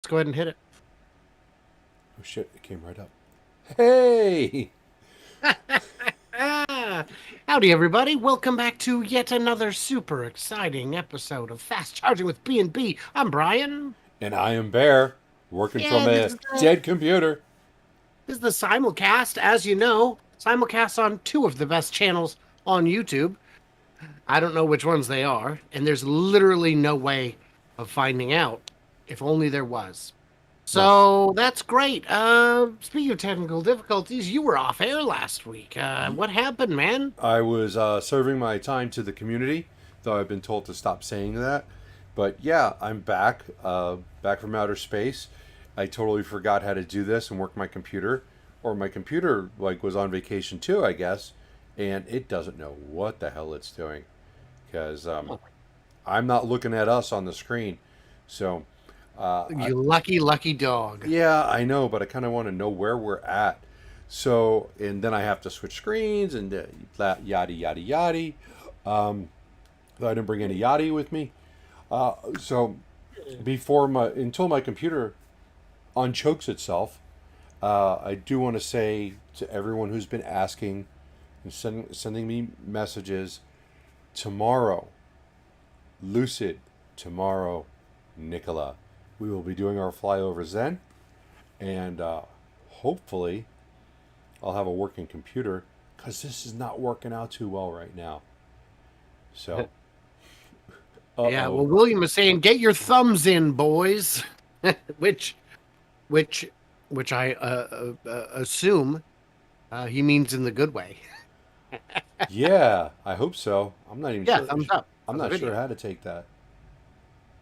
Let's go ahead and hit it. Oh shit, it came right up. Hey! Howdy, everybody. Welcome back to yet another super exciting episode of Fast Charging with BnB. I'm Brian. And I am Bear, working from Yeah, this a is dead computer. the simulcast. As you know, simulcast on two of the best channels on YouTube. I don't know which ones they are, and there's literally no way of finding out. If only there was. Well, So that's great. Speaking of technical difficulties, you were off air last week. What happened, man? I was serving my time to the community, though I've been told to stop saying that. But yeah, I'm back, back from outer space. I totally forgot how to do this and work my computer, or my computer was on vacation too, I guess, and it doesn't know what the hell it's doing because I'm not looking at us on the screen. So You lucky, lucky dog. yeah, I know, but I kind of want to know where we're at. So, and then I have to switch screens and yada yada yada. I didn't bring any yada with me. So, until my computer unchokes itself, I do want to say to everyone who's been asking and sending me messages, tomorrow, Lucid, tomorrow, Nikola. We will be doing our flyovers then, and hopefully I'll have a working computer because this is not working out too well right now. So, Yeah, well, uh-oh. William is saying, "Get your thumbs in, boys," which, which, which I assume he means in the good way. Yeah, I hope so. I'm not even Yeah, sure. thumbs up I'm for the not sure video. how to take that.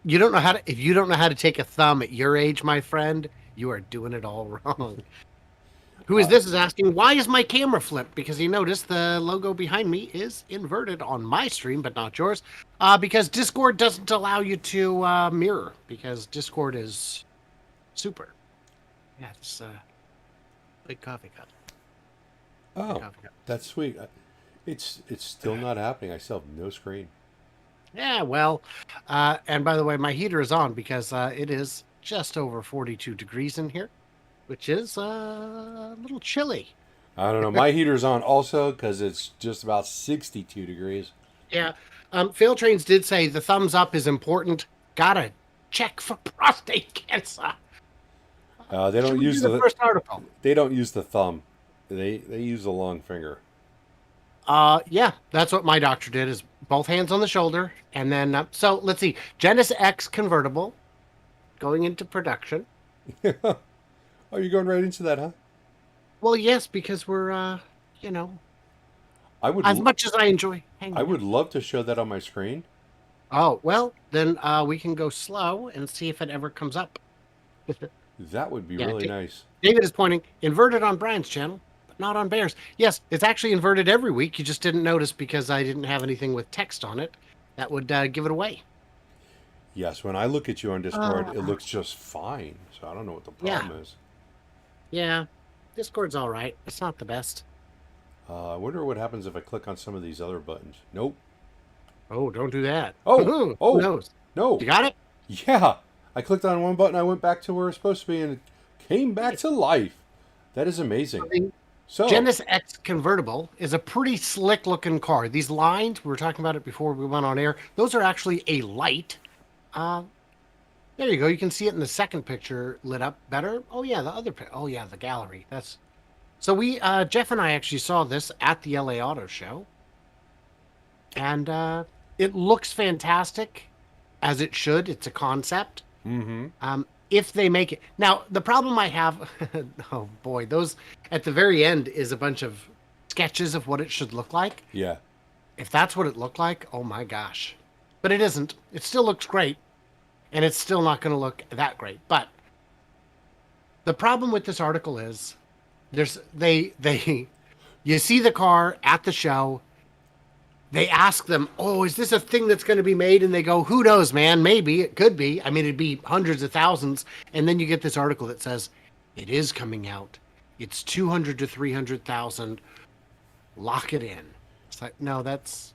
You don't know how to. If you don't know how to take a thumb at your age, my friend, you are doing it all wrong. Who is Uh, this is asking, why is my camera flipped? Because he noticed the logo behind me is inverted on my stream, but not yours. Because Discord doesn't allow you to mirror, because Discord is super. Yeah, it's big coffee cup. Big oh, coffee cup. that's sweet. It's still not happening. I still have no screen. Yeah, well, and by the way, my heater is on because it is just over 42 degrees in here, which is a little chilly. I don't know. My heater's on also because it's just about 62 degrees. Yeah. Fail Trains did say the thumbs up is important. Gotta check for prostate cancer. They Should don't we do use the first article? they don't use the thumb. They use the long finger. Yeah, that's what my doctor did is both hands on the shoulder. And then, so let's see. Genus X convertible going into production. Oh, you're going right into that, huh? Well, yes, because we're, you know, I would as much as I enjoy I hanging out. would love to show that on my screen. Oh, well, then we can go slow and see if it ever comes up. That would be Yeah, really nice. David is pointing inverted on Brian's channel, but not on Bear's. Yes, it's actually inverted every week. You just didn't notice because I didn't have anything with text on it that would give it away. Yes, when I look at you on Discord, it Uh, looks just fine. So I don't know what the yeah, problem is. yeah. Discord's all right. It's not the best. I wonder what happens if I click on some of these other buttons. Nope. Oh, don't do that. Oh, Who oh, knows? no. You got it? Yeah. I clicked on one button, I went back to where it's supposed to be, and it came back to life. That is amazing. The So, Genus X convertible is a pretty slick looking car. These lines, we were talking about it before we went on air, those are actually a light. Uh, There you go. You can see it in the second picture lit up better. Oh yeah, the other oh yeah, the gallery. That's so we Jeff and I actually saw this at the LA Auto Show, and it looks fantastic as it should. It's a concept. mm-hmm. If they make it now, the problem I have, oh boy, those at the very end is a bunch of sketches of what it should look like. Yeah. If that's what it looked like, oh my gosh, but it isn't. It still looks great, and it's still not going to look that great. But the problem with this article is they you see the car at the show. They ask them, "Oh, is this a thing that's going to be made?" And they go, "Who knows, man? Maybe it could be. I mean, it'd be hundreds of thousands." And then you get this article that says it is coming out. It's 200 to 300,000. Lock it in. It's like, no, that's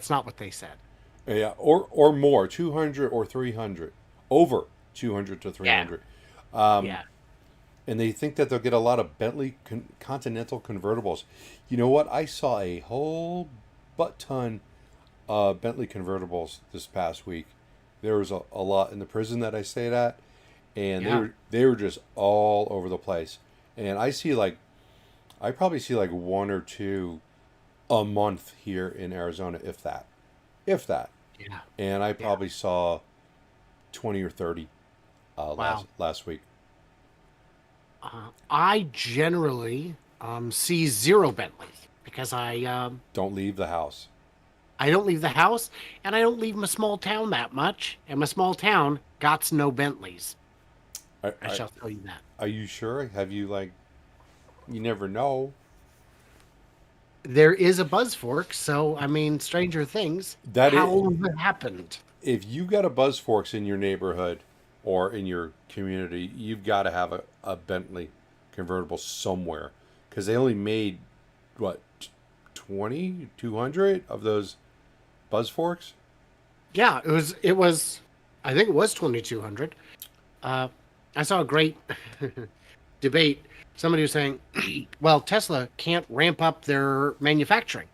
not what they said. Yeah, or more, 200 or 300. Over. 200 to Yeah. 300. Yeah. And they think that they'll get a lot of Bentley Continental convertibles. You know what? I saw a whole butt ton of Bentley convertibles this past week. There was a lot in the prison that I stayed at, and Yeah. they were just all over the place. And I probably see like one or two a month here in Arizona, if that. Yeah. And I Yeah. probably saw 20 or 30 Wow. last week. I generally see zero Bentleys because Don't leave the house. I don't leave the house and I don't leave my small town that much, and my small town got no Bentleys. Are, I are, shall tell you that. are you sure? Have you like? You never know. There is a buzz fork, so I mean, stranger things. That How is, has it happened? if you got a Buzz Forks in your neighborhood or in your community, you've got to have a Bentley convertible somewhere because they only made what 20, 200 of those Buzz Forks. Yeah, it was. I think it was 2,200. I saw a great debate. Somebody was saying, "Well, Tesla can't ramp up their manufacturing,"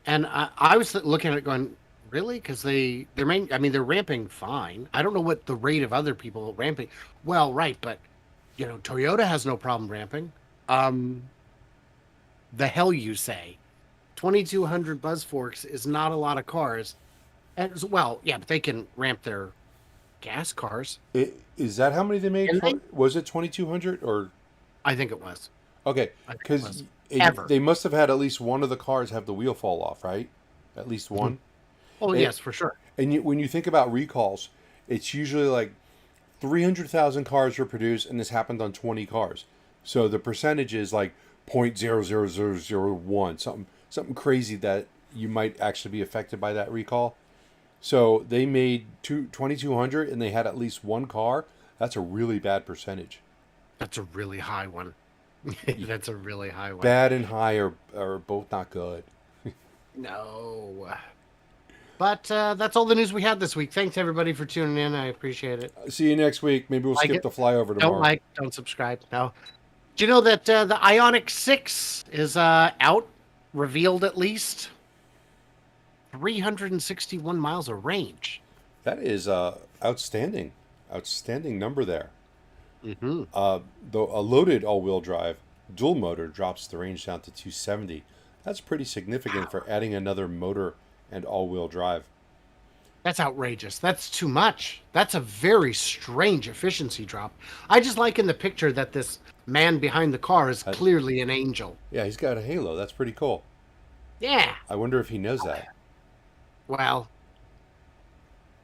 and I was looking at it, going, "Really?" Because I mean, they're ramping fine. I don't know what the rate of other people ramping. Well, right, but Toyota has no problem ramping. Um, the hell you say? 2,200 Buzz Forks is not a lot of cars, and well, yeah, but they can ramp their gas cars. Is that how many they made? Can they? Was it 2,200 or I think it was. okay? I think it Because was. Ever. they must have had at least one of the cars have the wheel fall off, right? At least one. Oh, And, yes, for sure. when you think about recalls, it's usually like 300,000 cars were produced, and this happened on 20 cars. So the percentage is like 0.00001, something crazy that you might actually be affected by that recall. So they made 2,200 and they had at least one car. That's a really bad percentage. That's a really high one. That's a really high one. Bad and high are both not good. No. But that's all the news we had this week. Thanks, everybody, for tuning in. I appreciate it. See you next week. Maybe we'll Like skip it. the flyover tomorrow. Don't like, don't subscribe. No. Do you know that the Ionic 6 is out, revealed at least? 361 miles of range. That is outstanding. Outstanding number there. Mm-hmm. Though a loaded all-wheel drive dual motor drops the range down to 270. That's pretty significant for adding another motor and all-wheel drive. That's outrageous. That's too much. That's a very strange efficiency drop. I just like in the picture that this man behind the car is clearly an angel. Yeah, he's got a halo. That's pretty cool. Yeah. I wonder if he knows that. Well,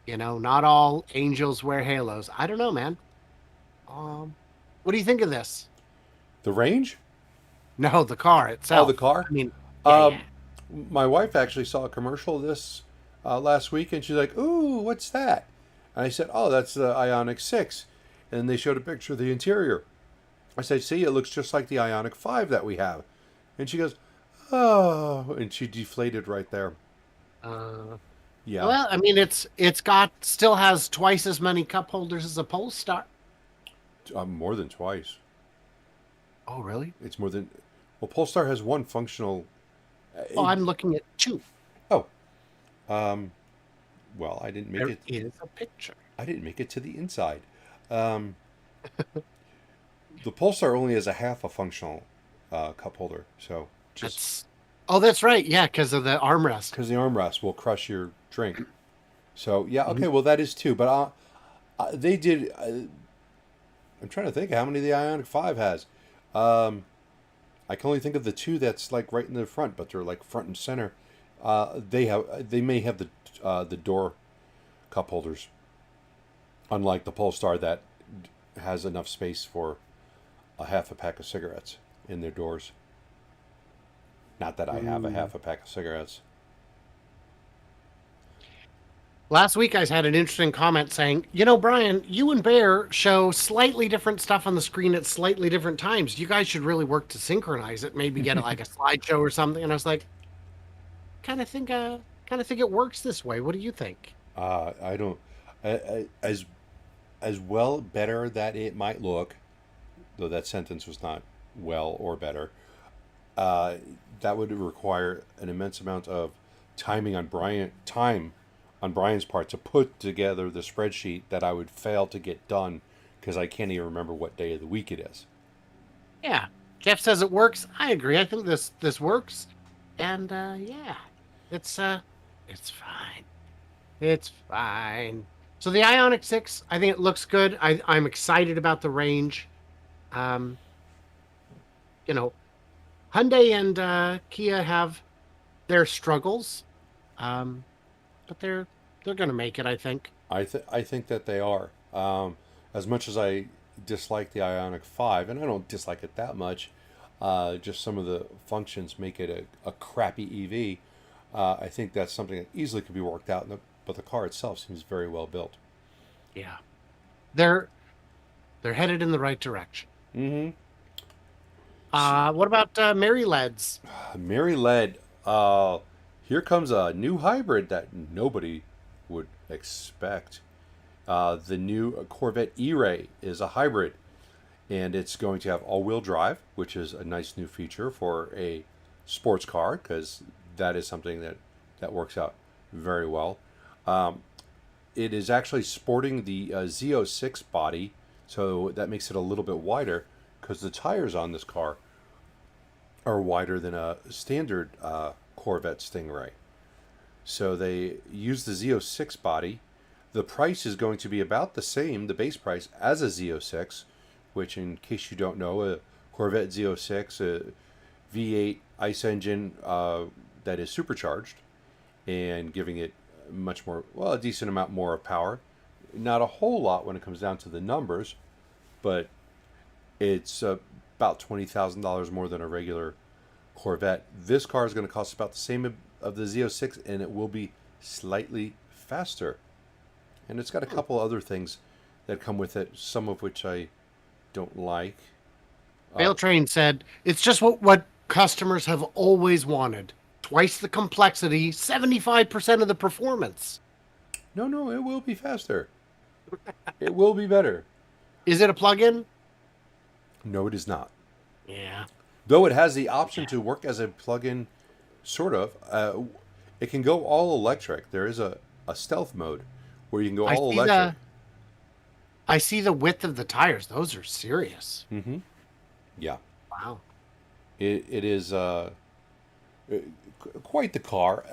not all angels wear halos. I don't know, man. What do you think of this? The range? No, the car itself. Oh, the car? I mean, yeah. My wife actually saw a commercial of this last week, and she's like, "Ooh, what's that?" And I said, "Oh, that's the Ionic 6." And they showed a picture of the interior. I said, "See, it looks just like the Ionic 5 that we have." And she goes, "Oh," and she deflated right there. Yeah. Well, I mean, it's still has twice as many cup holders as a Polestar. More than twice. Oh, really? It's more than. Well, Polestar has one functional. Oh, I'm looking at two. Oh. Well, I didn't make There it. is a picture. I didn't make it to the inside. The Polestar only has a half a functional cup holder, so just that's right. Yeah, because of the armrest. because the armrest will crush your drink. So yeah, okay, well that is two, but they did. I'm trying to think how many the Ionic 5 has. I can only think of the two that's like right in the front, but they're like front and center. They may have the door cup holders, unlike the Polestar that has enough space for a half a pack of cigarettes in their doors. Not that I have a half a pack of cigarettes. Last week, I had an interesting comment saying, Brian, you and Bear show slightly different stuff on the screen at slightly different times. You guys should really work to synchronize it. Maybe get like a slideshow or something. And I was like, kind of think it works this way. What do you think? I don't. As as well better that it might look, though that sentence was not well or better, that would require an immense amount of time on Brian's part to put together the spreadsheet that I would fail to get done because I can't even remember what day of the week it is. Yeah. Jeff says it works. I agree. I think this works. And yeah, it's fine. It's fine. So the Ionic 6, I think it looks good. I'm excited about the range. You know, Hyundai and Kia have their struggles, but they're going to make it, I think. I think that they are. As much as I dislike the Ionic 5, and I don't dislike it that much, just some of the functions make it a crappy EV. I think that's something that easily could be worked out, but the car itself seems very well built. Yeah, they're headed in the right direction. Mm-hmm. What about Mary Leds? Mary Led, here comes a new hybrid that nobody would expect. The new Corvette E-Ray is a hybrid, and it's going to have all-wheel drive, which is a nice new feature for a sports car, because that is something that works out very well. It is actually sporting the Z06 body, so that makes it a little bit wider, because the tires on this car are wider than a standard Corvette Stingray. So they use the Z06 body. The price is going to be about the same, the base price, as a Z06, which, in case you don't know, a Corvette Z06, a V8 ICE engine that is supercharged and giving it much more, well, a decent amount more of power. Not a whole lot when it comes down to the numbers, but it's about $20,000 more than a regular Corvette. This car is going to cost about the same of the Z06, and it will be slightly faster. And it's got a couple other things that come with it, some of which I don't like. Fail Train said, it's just what customers have always wanted. Twice the complexity, 75% of the performance. No, it will be faster. It will be better. Is it a plug-in? No, it is not. Yeah. Though it has the option to work as a plug-in, sort of. It can go all electric. There is a stealth mode where you can go all electric. I see the width of the tires. Those are serious. Mm-hmm. Yeah. Wow. It is quite the car.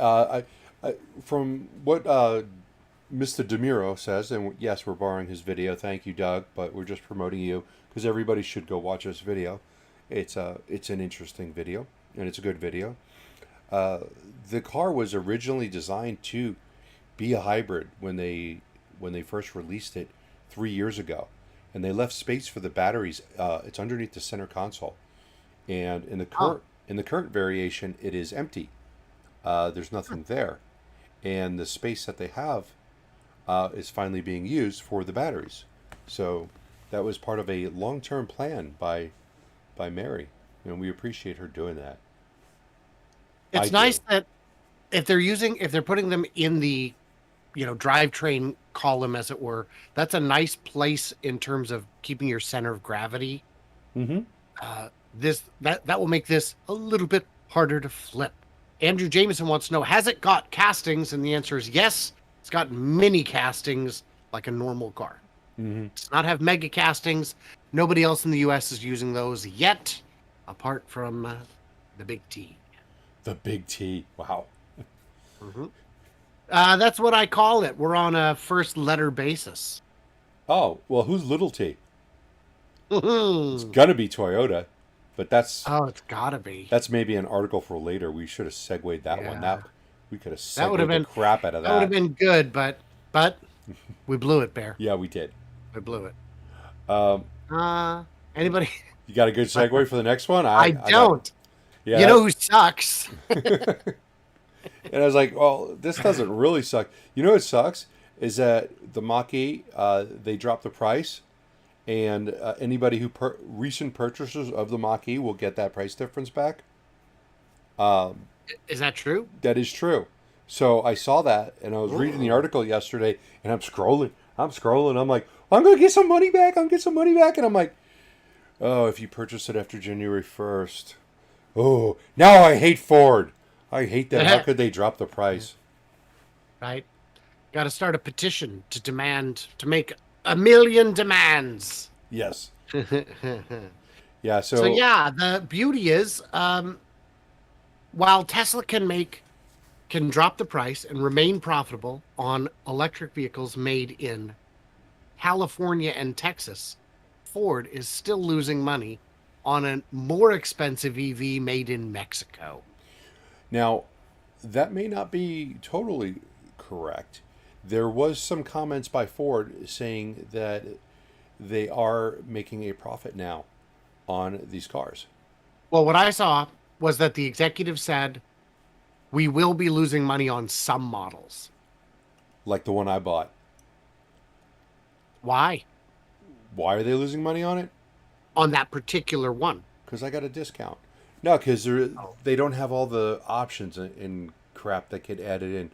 From what Mr. DeMuro says, and yes, we're borrowing his video. Thank you, Doug, but we're just promoting you because everybody should go watch this video. It's an interesting video, and it's a good video. The car was originally designed to be a hybrid when they first released it 3 years ago, and they left space for the batteries. It's underneath the center console, and in the current variation, it is empty. There's nothing there, and the space that they have is finally being used for the batteries. So that was part of a long-term plan by Mary, and we appreciate her doing that. It's nice that if they're putting them in the, drivetrain column, as it were, that's a nice place in terms of keeping your center of gravity. Mm-hmm. That will make this a little bit harder to flip. Andrew Jameson wants to know, has it got castings? And the answer is yes. It's got mini castings like a normal car. Mm-hmm. It does not have mega castings. Nobody else in the U.S. is using those yet, apart from the Big T. The Big T. Wow. Mm-hmm. That's what I call it. We're on a first letter basis. Oh, well, who's Little T? It's gonna be Toyota, but that's it's gotta be. That's maybe an article for later. We should have segued one. We could have segued the crap out of that. That would have been good, but we blew it, Bear. Yeah, we did. We blew it. You Anybody? got a good segue for the next one? I don't. Yeah. You know who sucks? And I was like, well, this doesn't really suck. You know what sucks is that the Mach-E, they dropped the price, and anybody who recent purchasers of the Mach-E will get that price difference back. Is that true? That is true. So I saw that, and I was reading the article yesterday, and I'm scrolling. I'm like, I'm going to get some money back. I'm going to get some money back. And I'm like, oh, if you purchase it after January 1st. Oh, now I hate Ford. I hate that. How could they drop the price? Right? Got to start a petition to make 1 million demands. Yes. Yeah. So yeah, the beauty is, while Tesla can drop the price and remain profitable on electric vehicles made in California and Texas, Ford is still losing money on a more expensive EV made in Mexico. Now, that may not be totally correct. There was some comments by Ford saying that they are making a profit now on these cars. Well, what I saw was that the executive said, we will be losing money on some models. Like the one I bought. Why? Why are they losing money on it? On that particular one. Because I got a discount. No, because they don't have all the options and crap that get added in.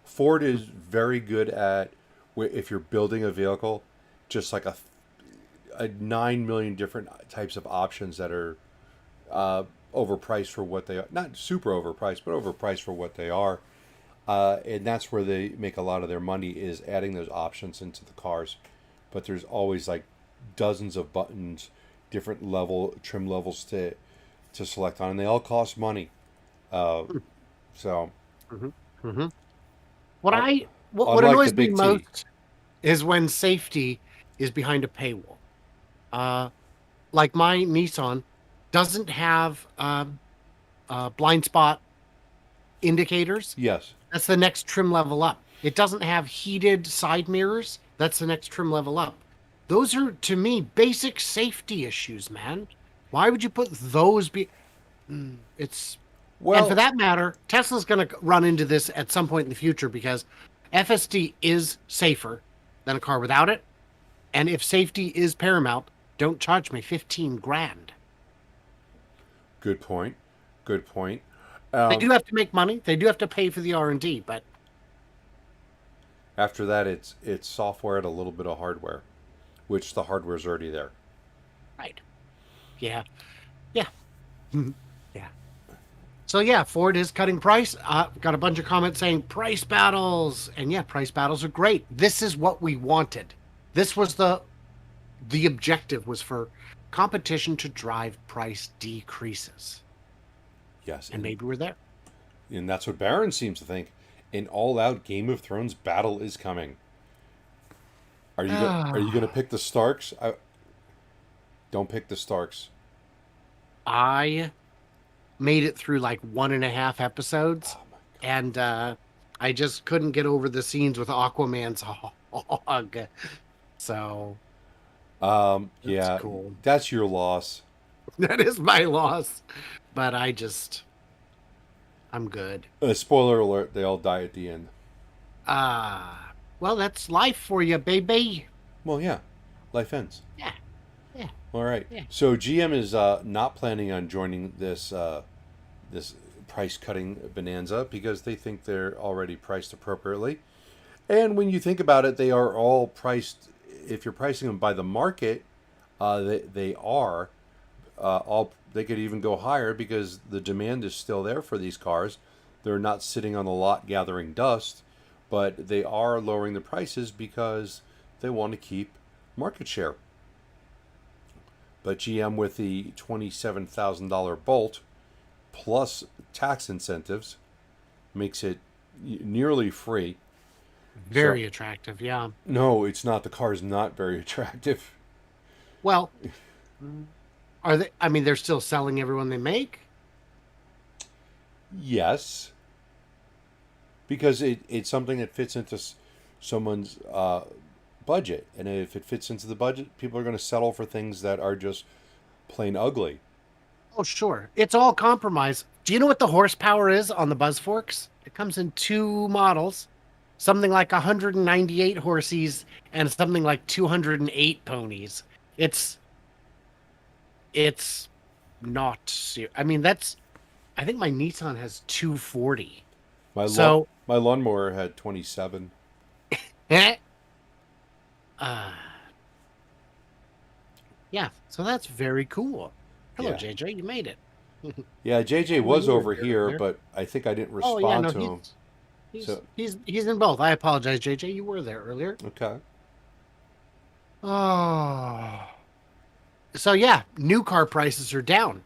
Ford is very good at, if you're building a vehicle, just like a 9 million different types of options that are overpriced for what they are. Not super overpriced, but overpriced for what they are. And that's where they make a lot of their money, is adding those options into the cars. But there's always like dozens of buttons, different trim levels to select on, and they all cost money. So what annoys me most is when safety is behind a paywall. Like my Nissan doesn't have blind spot indicators. Yes. That's the next trim level up. It doesn't have heated side mirrors. That's the next trim level up. Those are, to me, basic safety issues, man. Why would you put those and for that matter, Tesla's going to run into this at some point in the future, because FSD is safer than a car without it. And if safety is paramount, don't charge me 15 grand. Good point. They do have to make money. They do have to pay for the R&D, but after that, it's software and a little bit of hardware, which the hardware's already there. Right. Yeah. Yeah. Yeah. So yeah, Ford is cutting price. Got a bunch of comments saying price battles, and yeah, price battles are great. This is what we wanted. This was the objective, was for competition to drive price decreases. Yes, and maybe we're there. And that's what Barron seems to think. An all-out Game of Thrones battle is coming. Are you going to pick the Starks? Don't pick the Starks. I made it through like 1.5 episodes, and I just couldn't get over the scenes with Aquaman's hog. So, yeah, cool. That's your loss. That is my loss, but I'm good. Spoiler alert, they all die at the end. Well, that's life for you, baby. Well, yeah. Life ends. Yeah. All right. Yeah. So GM is not planning on joining this price-cutting bonanza, because they think they're already priced appropriately. And when you think about it, they are all priced, if you're pricing them by the market, they are all. They could even go higher, because the demand is still there for these cars. They're not sitting on the lot gathering dust, but they are lowering the prices because they want to keep market share. But GM, with the $27,000 Bolt plus tax incentives, makes it nearly free. Very attractive, yeah. No, it's not. The car is not very attractive. Well, are they? I mean, they're still selling every one they make? Yes. Because it's something that fits into someone's budget. And if it fits into the budget, people are going to settle for things that are just plain ugly. Oh, sure. It's all compromise. Do you know what the horsepower is on the Buzzforks? It comes in 2 models. Something like 198 horses and something like 208 ponies. It's not serious. I mean, I think my Nissan has 240. My lawnmower had 27. Yeah, so that's very cool. Hello, Yeah. JJ. You made it. Yeah, JJ Oh, was you were over there here, earlier. but I think I didn't Oh yeah, respond no, to him. he's So, he's he's in both. I apologize, JJ. You were there earlier. okay. Oh, so yeah, new car prices are down,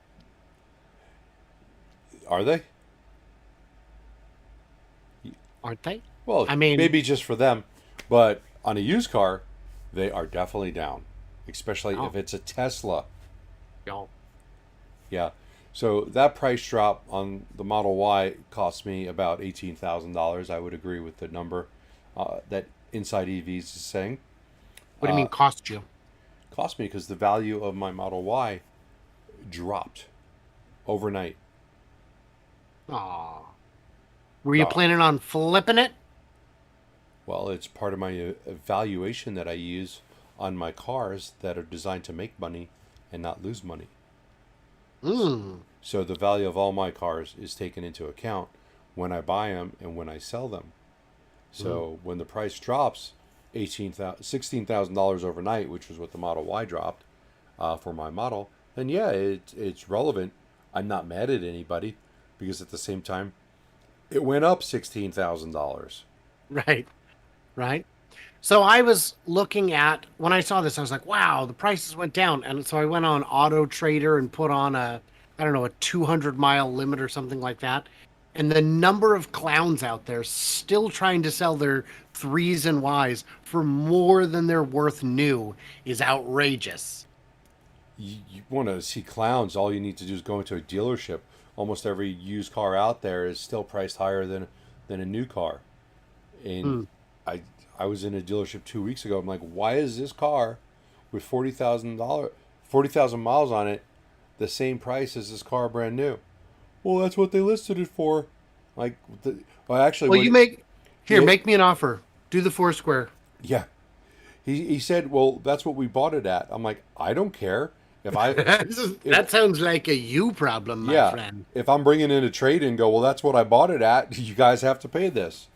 Are they? aren't they? Well, I mean, maybe just for them, but on a used car, they are definitely down, especially oh, if it's a Tesla. no. Yeah. So that price drop on the Model Y cost me about $18,000. I would agree with the number that Inside EVs is saying. What do you mean cost you? Cost me because the value of my Model Y dropped overnight. Aw. Were you Uh, planning on flipping it? well, it's part of my evaluation that I use on my cars that are designed to make money and not lose money. Hmm. So the value of all my cars is taken into account when I buy them and when I sell them. So when the price drops $16,000 overnight, which was what the Model Y dropped for my model, then yeah, it's relevant. I'm not mad at anybody because at the same time, it went up $16,000. Right. Right. So I was looking at when I saw this, I was like, wow, the prices went down. And so I went on Auto Trader and put on I don't know, a 200-mile limit or something like that. And the number of clowns out there still trying to sell their threes and Ys for more than they're worth new is outrageous. You want to see clowns, all you need to do is go into a dealership. Almost every used car out there is still priced higher than a new car. And Hmm. I I was in a dealership 2 weeks ago. I'm like, why is this car with $40,000 miles on it the same price as this car brand new? Well, that's what they listed it for. Like, well, actually, Well, when here, it, make me an offer. Do the Foursquare. yeah, he said, well, that's what we bought it at. I'm like, I don't care if That sounds like a you problem, my yeah, friend. if I'm bringing in a trade and go, well, that's what I bought it at. You guys have to pay this.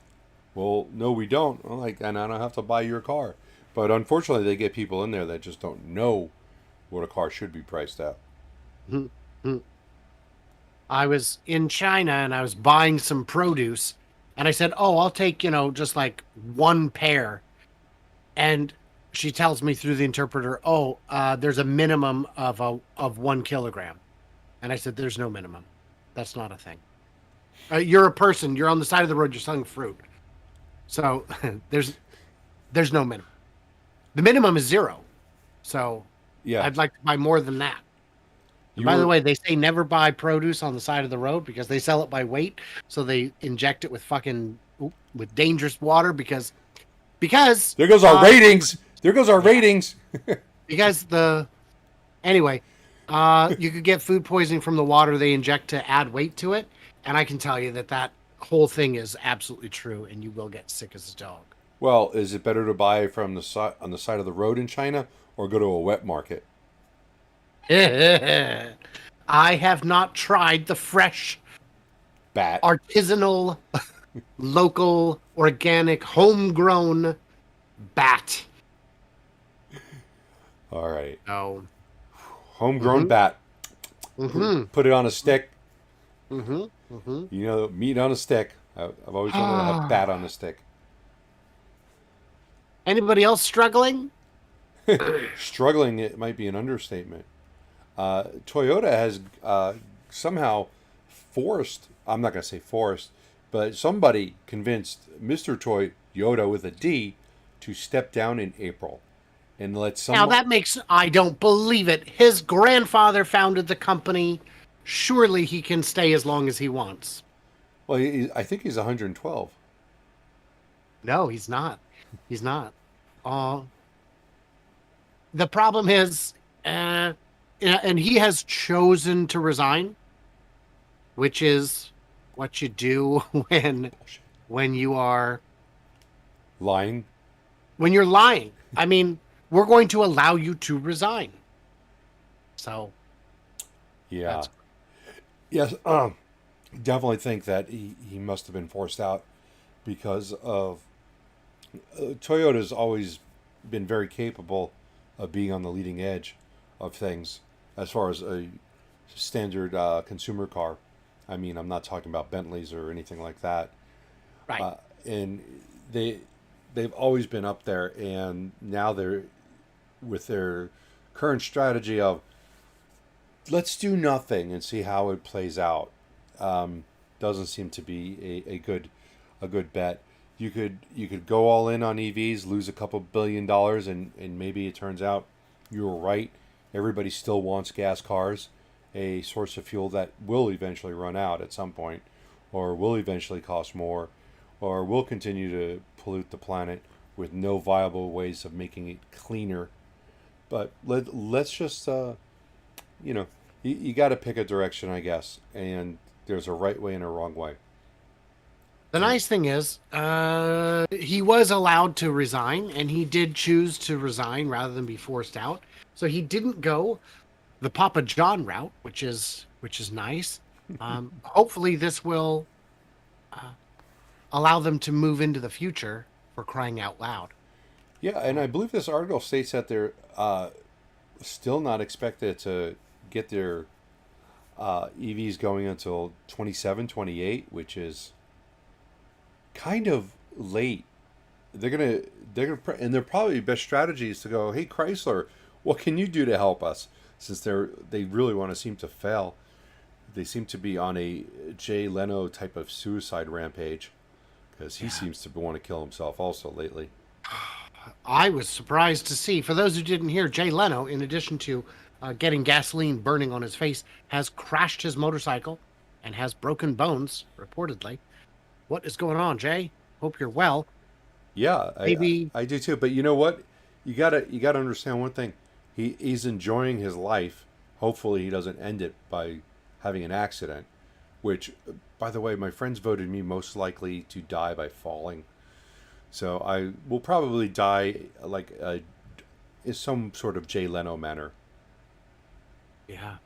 Well, no, we don't. I'm like, and I don't have to buy your car. But unfortunately, they get people in there that just don't know what a car should be priced at. I was in China and I was buying some produce and I said, "Oh, I'll take, just like one pear." And she tells me through the interpreter, "Oh, there's a minimum of 1 kilogram." And I said, "There's no minimum. That's not a thing. You're a person. You're on the side of the road. You're selling fruit. So there's no minimum. The minimum is zero. So Yeah, I'd like to buy more than that." And you by the were. way, they say never buy produce on the side of the road because they sell it by weight. So they inject it with with dangerous water because There goes our ratings. There goes our ratings. because the anyway, you could get food poisoning from the water they inject to add weight to it, and I can tell you that whole thing is absolutely true, and you will get sick as a dog. Well, is it better to buy from the side on the side of the road in China or go to a wet market? I have not tried the fresh, Bat. artisanal, local, organic, homegrown bat. All right. No. Homegrown Mm-hmm. bat. Mm-hmm. Put it on a stick. Mm-hmm. Mm-hmm. You know, meat on a stick. I've always wanted to have bat on a stick. Anybody else struggling? Struggling, it might be an understatement. Toyota has somehow forced, I'm not going to say forced, but somebody convinced Mr. Toyota with a D to step down in April and let Now someone. that makes I don't believe it. His grandfather founded the company. Surely he can stay as long as he wants. Well, I think he's 112. No, he's not. He's not. Uh, the problem is, and he has chosen to resign, which is what you do when you are Lying. when you're lying. I mean, we're going to allow you to resign. So Yeah. that's Yes. Definitely think that he must have been forced out because of Toyota's always been very capable of being on the leading edge of things as far as a standard consumer car. I mean, I'm not talking about Bentleys or anything like that. Right. And they they've always been up there, and now they're with their current strategy of let's do nothing and see how it plays out. Doesn't seem to be a good bet. You could go all in on EVs, lose a couple $1 billion, and maybe it turns out you were right. Everybody still wants gas cars, a source of fuel that will eventually run out at some point, or will eventually cost more, or will continue to pollute the planet with no viable ways of making it cleaner. But let's just, you got to pick a direction, I guess, and there's a right way and a wrong way. The nice thing is, he was allowed to resign, and he did choose to resign rather than be forced out. So he didn't go the Papa John route, which is nice. Hopefully, this will allow them to move into the future, for crying out loud. Yeah, and I believe this article states that they're still not expected to get their EVs going until 27, 28, which is kind of late. And their probably best strategy is to go, hey Chrysler, what can you do to help us? Since they really want to seem to fail. They seem to be on a Jay Leno type of suicide rampage, because he seems to want to kill himself also lately. I was surprised to see, for those who didn't hear, Jay Leno, in addition to getting gasoline burning on his face, has crashed his motorcycle and has broken bones, reportedly. What is going on, Jay? Hope you're well. Yeah, Maybe I do too. But you know what? You gotta understand one thing. He's enjoying his life. Hopefully, he doesn't end it by having an accident. Which, by the way, my friends voted me most likely to die by falling. So I will probably die like in some sort of Jay Leno manner. Yeah.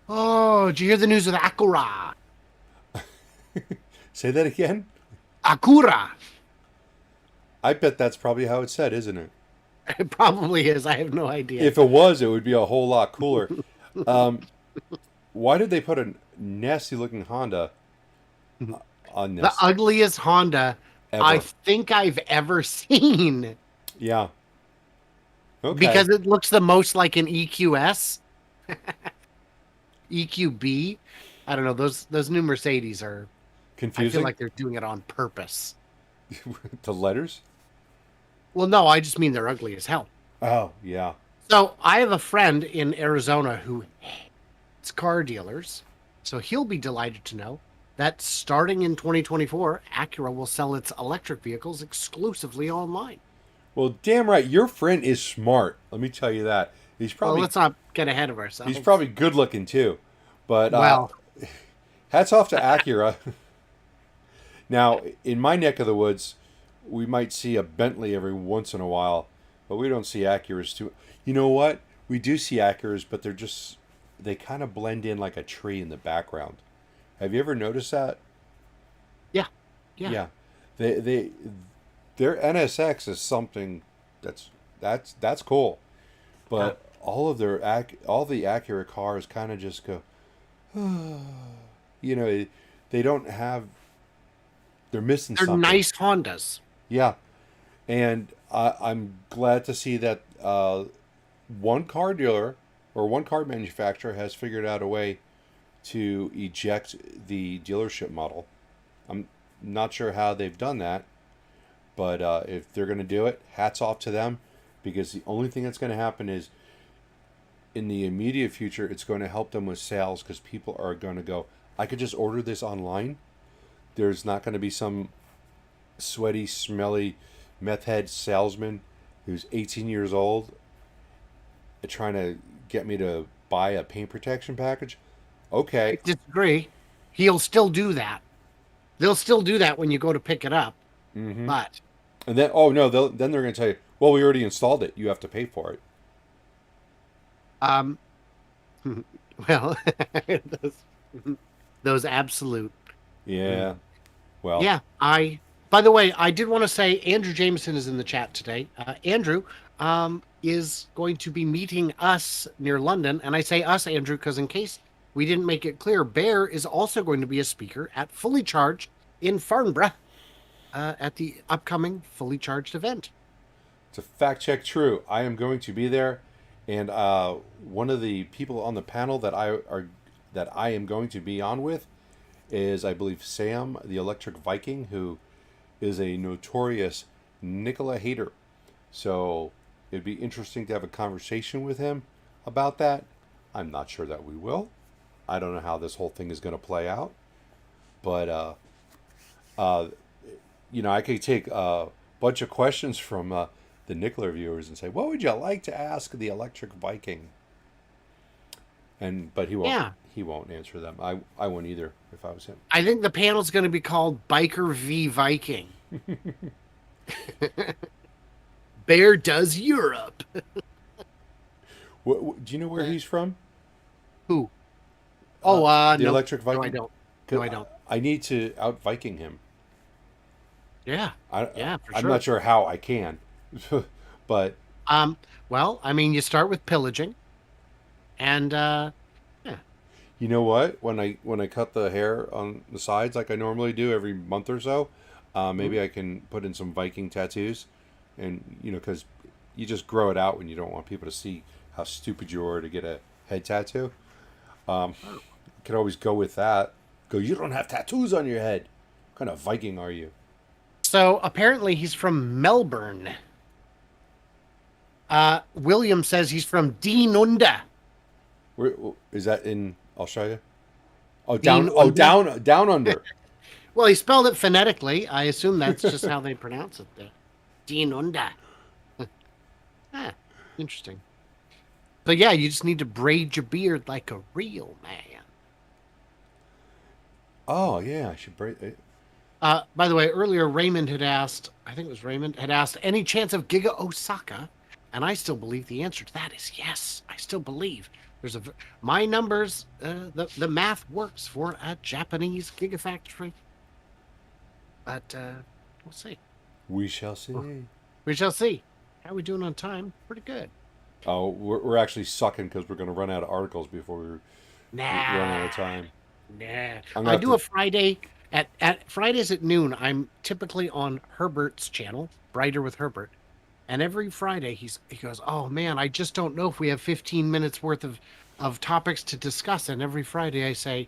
Oh, did you hear the news with Acura? Say that again? Acura. I bet that's probably how it's said, isn't it? It probably is. I have no idea. If it was, it would be a whole lot cooler. Why did they put a nasty looking Honda on this? The ugliest Honda Ever. I think I've ever seen. Yeah. Okay. Because it looks the most like an EQS. EQB. I don't know. Those new Mercedes are Confusing? I feel like they're doing it on purpose. The letters? Well, no, I just mean they're ugly as hell. Oh, yeah. So I have a friend in Arizona who hates car dealers. So he'll be delighted to know that starting in 2024, Acura will sell its electric vehicles exclusively online. Well, damn right. Your friend is smart. Let me tell you that. He's probably Well, let's not get ahead of ourselves. he's probably good looking too. But Well, hats off to Acura. Now, in my neck of the woods, we might see a Bentley every once in a while, but we don't see Acuras too. You know what? We do see Acuras, but they kind of blend in like a tree in the background. Have you ever noticed that? yeah. Yeah. Their NSX is something that's cool. But all the Acura cars kind of just go, they don't have. They're missing They're something. nice Hondas. Yeah, and I'm glad to see that one car dealer or one car manufacturer has figured out a way to eject the dealership model. I'm not sure how they've done that, but if they're going to do it, hats off to them, because the only thing that's going to happen is in the immediate future, it's going to help them with sales, because people are going to go, I could just order this online. There's not going to be some sweaty, smelly, meth head salesman who's 18 years old trying to get me to buy a paint protection package. Okay. I disagree. He'll still do that. They'll still do that when you go to pick it up. Mm-hmm. But And then, then they're going to tell you, well, we already installed it. You have to pay for it. well, those absolute. Yeah. Well. Yeah, I By the way, I did want to say Andrew Jameson is in the chat today. Andrew is going to be meeting us near London. And I say us, Andrew, because in case we didn't make it clear, Bear is also going to be a speaker at Fully Charged in Farnborough at the upcoming Fully Charged event. To fact check true, I am going to be there, and one of the people on the panel that I am going to be on with is, I believe, Sam, the Electric Viking, who is a notorious Nikola hater. So it'd be interesting to have a conversation with him about that. I'm not sure that we will. I don't know how this whole thing is going to play out, but I could take a bunch of questions from the Nikola viewers and say, "What would you like to ask the Electric Viking?" But he won't. Yeah. He won't answer them. I won't either if I was him. I think the panel's going to be called Biker v Viking. Bear does Europe. Do you know where he's from? Who? Oh, the no. Electric Viking. No, I don't. No, I don't. I need to out Viking him. Yeah. For I'm sure. not sure how I can, but well, I mean, you start with pillaging, and you know what? When I cut the hair on the sides like I normally do every month or so, maybe I can put in some Viking tattoos, and because you just grow it out when you don't want people to see how stupid you are to get a head tattoo. You could always go with that. Go, you don't have tattoos on your head. What kind of Viking are you? So apparently he's from Melbourne. William says he's from Dinunda. Where is that in Australia? Oh, Dean down under. Well, he spelled it phonetically. I assume that's just how they pronounce it there. Dinunda. Interesting. So yeah, you just need to braid your beard like a real man. Oh yeah, I should braid it. By the way, earlier Raymond had asked, I think it was Raymond, had asked any chance of Giga Osaka, and I still believe the answer to that is yes. I still believe there's my numbers, the math works for a Japanese gigafactory, but we'll see. We shall see. We shall see. How are we doing on time? Pretty good. Oh, we're actually sucking because we're going to run out of articles before we run out of time. Nah. I do a Friday. At Fridays at noon, I'm typically on Herbert's channel, Brighter with Herbert. And every Friday he goes, "Oh man, I just don't know if we have 15 minutes worth of topics to discuss." And every Friday I say,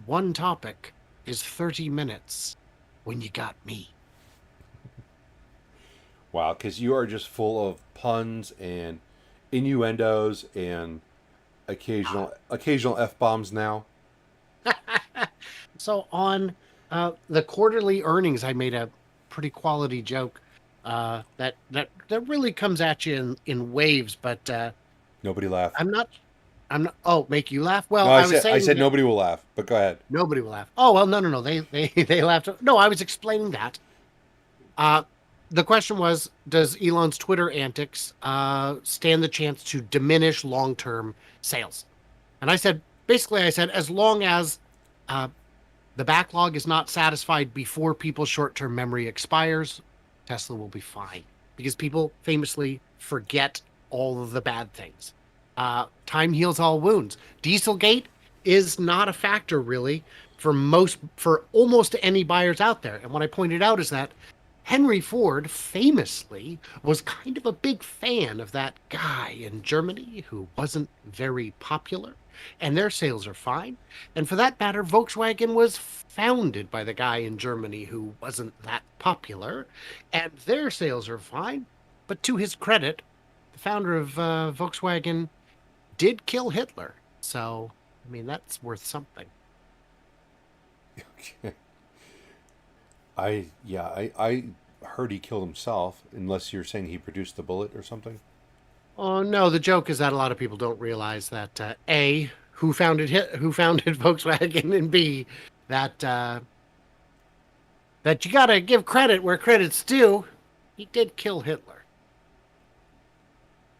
one topic is 30 minutes when you got me. Wow, because you are just full of puns and innuendos and occasional F-bombs now. So on the quarterly earnings, I made a pretty quality joke that really comes at you in waves, but Nobody laughed. I'm not. Oh, make you laugh? Well, No, I said nobody will laugh, but go ahead. Nobody will laugh. Oh well, no. They laughed. No, I was explaining that. The question was, does Elon's Twitter antics stand the chance to diminish long-term sales? And I said, as long as the backlog is not satisfied before people's short-term memory expires, Tesla will be fine. Because people famously forget all of the bad things. Time heals all wounds. Dieselgate is not a factor, really, for almost any buyers out there. And what I pointed out is that Henry Ford famously was kind of a big fan of that guy in Germany who wasn't very popular, and their sales are fine. And for that matter, Volkswagen was founded by the guy in Germany who wasn't that popular, and their sales are fine. But to his credit, the founder of Volkswagen did kill Hitler. So, I mean, that's worth something. Okay. I heard he killed himself, unless you're saying he produced the bullet or something. Oh no, the joke is that a lot of people don't realize that A, who founded Volkswagen, and B, that you got to give credit where credit's due. He did kill Hitler.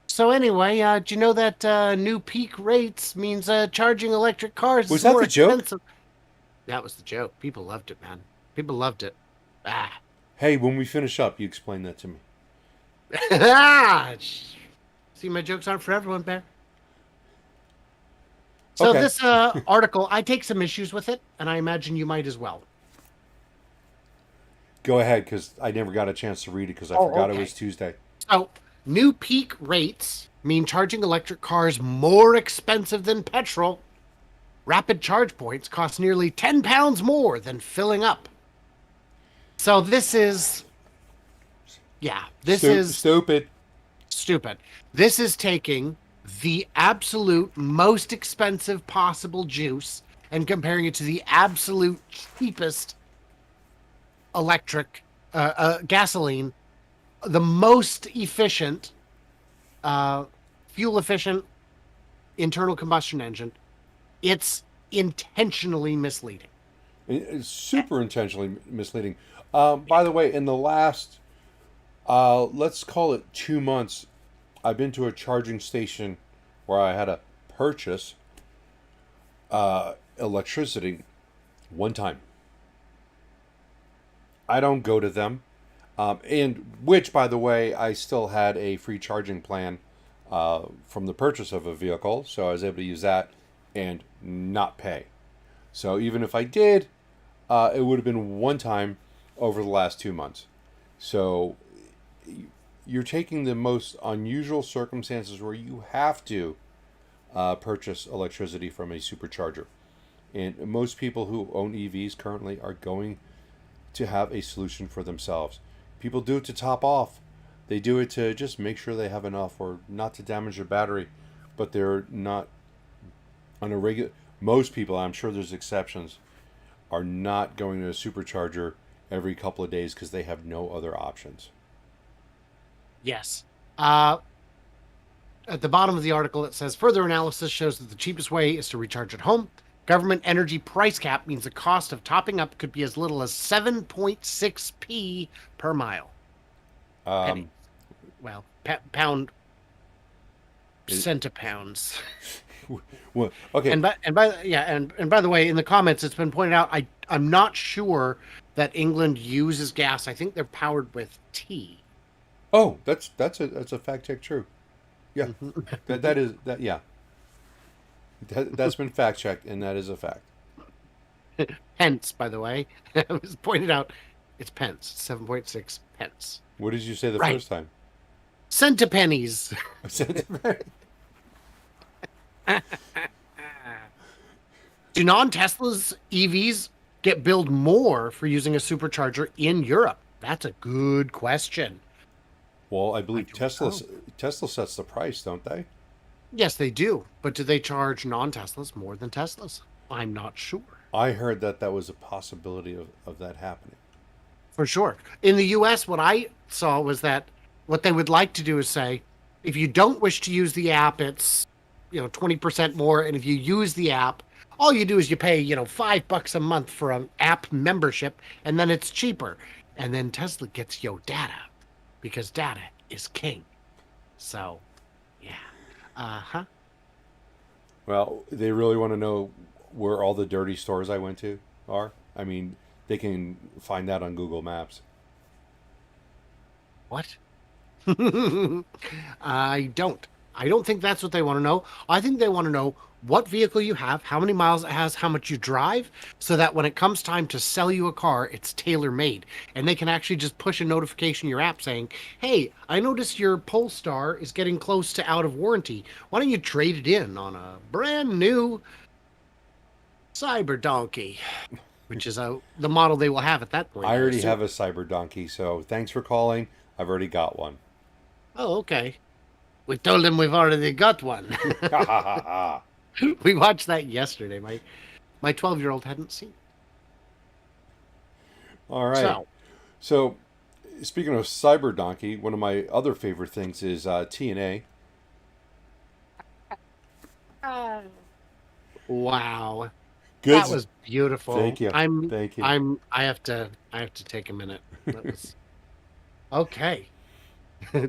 So anyway, do you know that new peak rates means charging electric cars Was is that more the joke? expensive? That was the joke. People loved it, man. People loved it. Hey, when we finish up, you explain that to me. See, my jokes aren't for everyone, Bear. So Okay. this article, I take some issues with it, and I imagine you might as well. Go ahead, because I never got a chance to read it because I Oh, forgot it okay. was Tuesday. So, new peak rates mean charging electric cars more expensive than petrol. Rapid charge points cost nearly 10 pounds more than filling up. So this is, this is Stupid. stupid. This is taking the absolute most expensive possible juice and comparing it to the absolute cheapest electric gasoline, the most efficient, fuel efficient internal combustion engine. It's intentionally misleading. It's super intentionally misleading. By the way, in the last, let's call it 2 months, I've been to a charging station where I had to purchase electricity one time. I don't go to them. And which, by the way, I still had a free charging plan from the purchase of a vehicle. So I was able to use that and not pay. So even if I did, it would have been one time over the last 2 months. So you're taking the most unusual circumstances where you have to purchase electricity from a supercharger. And most people who own EVs currently are going to have a solution for themselves. People do it to top off. They do it to just make sure they have enough or not to damage their battery, but they're not on a regular. Most people, I'm sure there's exceptions, are not going to a supercharger every couple of days because they have no other options. Yes. At the bottom of the article, it says further analysis shows that the cheapest way is to recharge at home. Government energy price cap means the cost of topping up could be as little as 7.6p per mile. Penny. Well, pound, centipounds. Well, okay. And by the way, in the comments, it's been pointed out. I'm not sure that England uses gas. I think they're powered with tea. Oh, that's a fact check. True. Yeah, that is that. Yeah, that's been fact checked, and that is a fact. Pence, by the way, it was pointed out. It's pence, 7.6 pence. What did you say the Right. first time? Centipennies. Do non-Teslas EVs get billed more for using a supercharger in Europe? That's a good question. Well, I believe don't Tesla sets the price, don't they? Yes, they do. But do they charge non-Teslas more than Teslas? I'm not sure. I heard that was a possibility of that happening. For sure. In the US, what I saw was that what they would like to do is say, if you don't wish to use the app, it's 20% more. And if you use the app, all you do is you pay, $5 a month for an app membership, and then it's cheaper. And then Tesla gets your data because data is king. So, yeah. Uh-huh. Well, they really want to know where all the dirty stores I went to are. I mean, they can find that on Google Maps. What? I don't. I don't think that's what they want to know. I think they want to know what vehicle you have, how many miles it has, how much you drive, so that when it comes time to sell you a car, it's tailor-made. And they can actually just push a notification in your app saying, hey, I noticed your Polestar is getting close to out of warranty. Why don't you trade it in on a brand new Cyber Donkey? Which is the model they will have at that point. I already have a Cyber Donkey, so thanks for calling. I've already got one. Oh, okay. We told them we've already got one. We watched that yesterday. My 12-year-old hadn't seen it. All right. So, speaking of Cyber Donkey, one of my other favorite things is TNA. Wow. Good. That was beautiful. Thank you. Thank you. I have to take a minute. That was okay.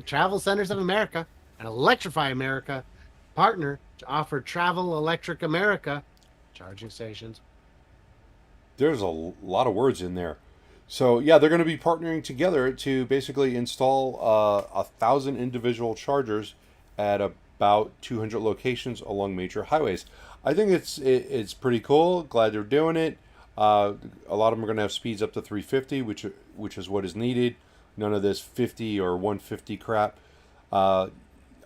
Travel Centers of America and Electrify America partner to offer Travel Electric America charging stations. There's a lot of words in there. So yeah, they're going to be partnering together to basically install 1,000 individual chargers at about 200 locations along major highways. I think it's pretty cool. Glad they're doing it. A lot of them are going to have speeds up to 350, which is what is needed. None of this 50 or 150 crap. I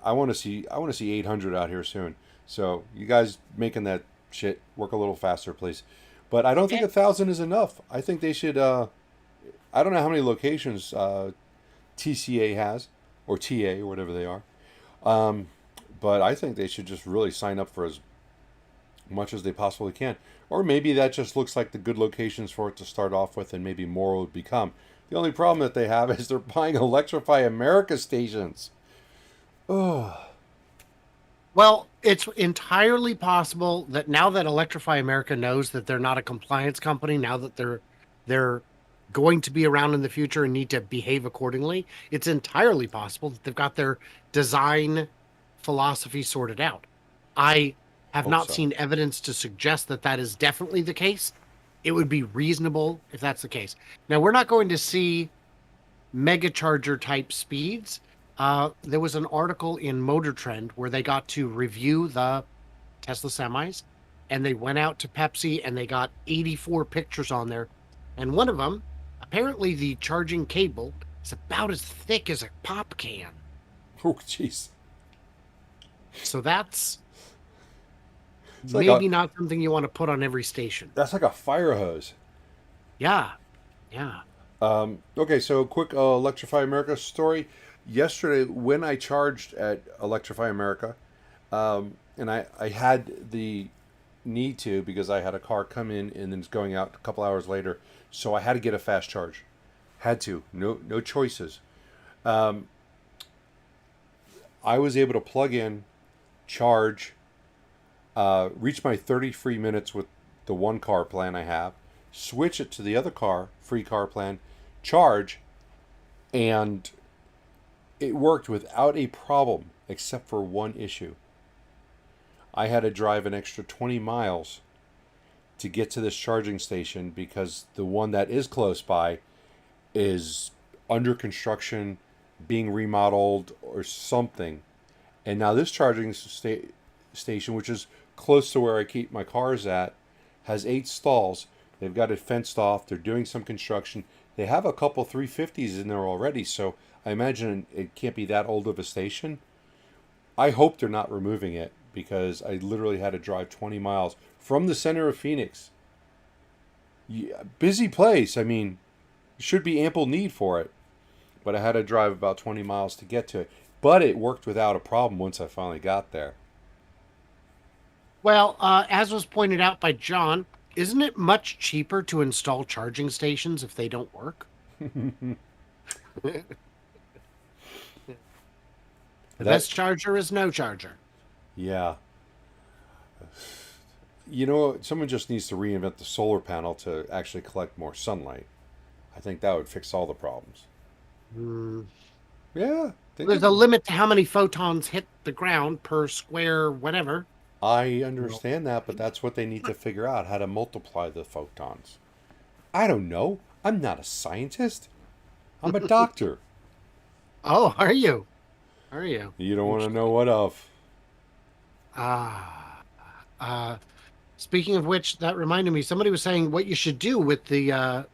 want to see 800 out here soon. So you guys making that shit work a little faster, please. But I don't think 1,000 is enough. I think they should. I don't know how many locations TCA has, or TA, or whatever they are. But I think they should just really sign up for as much as they possibly can. Or maybe that just looks like the good locations for it to start off with, and maybe more would become. The only problem that they have is they're buying Electrify America stations. Oh, Well, it's entirely possible that now that Electrify America knows that they're not a compliance company, now that they're going to be around in the future and need to behave accordingly, it's entirely possible that they've got their design philosophy sorted out. I have hope not so. seen evidence to suggest that that is definitely the case. It would be reasonable if that's the case. Now, we're not going to see mega charger type speeds. There was an article in Motor Trend where they got to review the Tesla semis, and they went out to Pepsi and they got 84 pictures on there. And one of them, apparently the charging cable is about as thick as a pop can. Oh, jeez. So that's It's like maybe not something you want to put on every station. that's like a fire hose. Yeah. Yeah. Okay, so quick Electrify America story. Yesterday, when I charged at Electrify America, and I had the need to because I had a car come in and then it's going out a couple hours later, so I had to get a fast charge. Had to, no choices. I was able to plug in, charge, reach my 30 free minutes with the one car plan I have, switch it to the other car, free car plan, charge, and it worked without a problem except for one issue. I had to drive an extra 20 miles to get to this charging station because the one that is close by is under construction, being remodeled or something. And now this charging station, which is close to where I keep my cars at, has 8 stalls. They've got it fenced off. They're doing some construction. They have a couple 350s in there already, so I imagine it can't be that old of a station. I hope they're not removing it because I literally had to drive 20 miles from the center of Phoenix. Yeah, busy place. I mean, should be ample need for it. But I had to drive about 20 miles to get to it. But it worked without a problem once I finally got there. Well, as was pointed out by John, isn't it much cheaper to install charging stations if they don't work? The best charger is no charger. Yeah. You know, someone just needs to reinvent the solar panel to actually collect more sunlight. I think that would fix all the problems. Yeah. There's a limit to how many photons hit the ground per square whatever. I understand that, but that's what they need to figure out, how to multiply the photons. I don't know. I'm not a scientist. I'm a doctor. Oh, are you? Are you? You don't want to know what of. Speaking of which, that reminded me, somebody was saying what you should do with the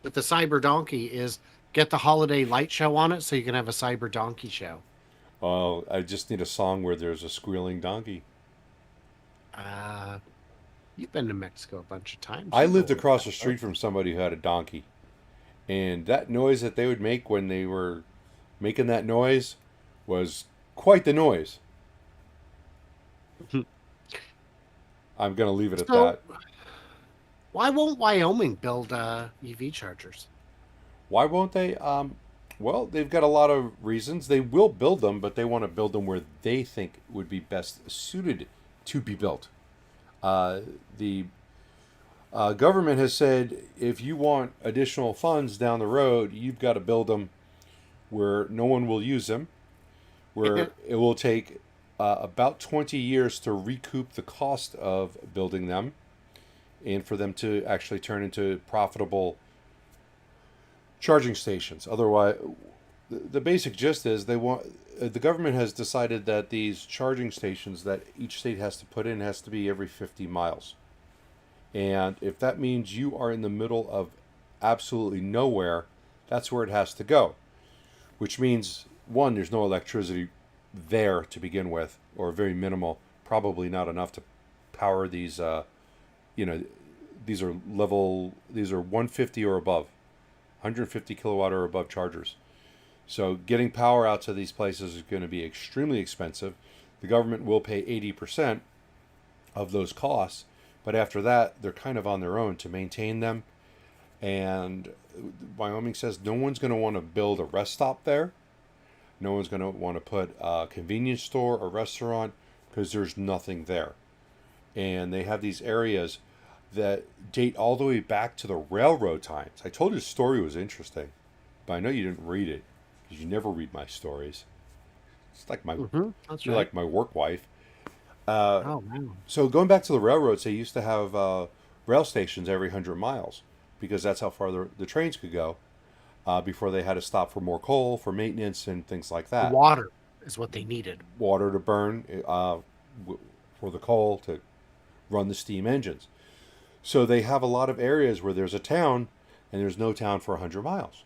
with the Cyber Donkey is get the holiday light show on it so you can have a Cyber Donkey show. Oh, I just need a song where there's a squealing donkey. You've been to Mexico a bunch of times. I You know lived what across the that's street from somebody who had a donkey. And that noise that they would make when they were making that noise was quite the noise. I'm going to leave it at So, that. why won't Wyoming build EV chargers? Why won't they? Well, they've got a lot of reasons. They will build them, but they want to build them where they think would be best suited to be built. The government has said if you want additional funds down the road, you've got to build them where no one will use them, where it will take about 20 years to recoup the cost of building them and for them to actually turn into profitable charging stations. Otherwise, the basic gist is the government has decided that these charging stations that each state has to put in has to be every 50 miles. And if that means you are in the middle of absolutely nowhere, that's where it has to go. Which means, one, there's no electricity there to begin with, or very minimal, probably not enough to power these, these are 150 or above, 150 kilowatt or above chargers. So getting power out to these places is going to be extremely expensive. The government will pay 80% of those costs, but after that, they're kind of on their own to maintain them. And Wyoming says no one's going to want to build a rest stop there. No one's going to want to put a convenience store or restaurant because there's nothing there. And they have these areas that date all the way back to the railroad times. I told you the story was interesting, but I know you didn't read it because you never read my stories. It's like That's you're right. like my work wife. Oh, wow. So going back to the railroads, they used to have rail stations every 100 miles because that's how far the trains could go before they had to stop for more coal, for maintenance, and things like that. Water is what they needed. Water to burn for the coal to run the steam engines. So they have a lot of areas where there's a town and there's no town for 100 miles.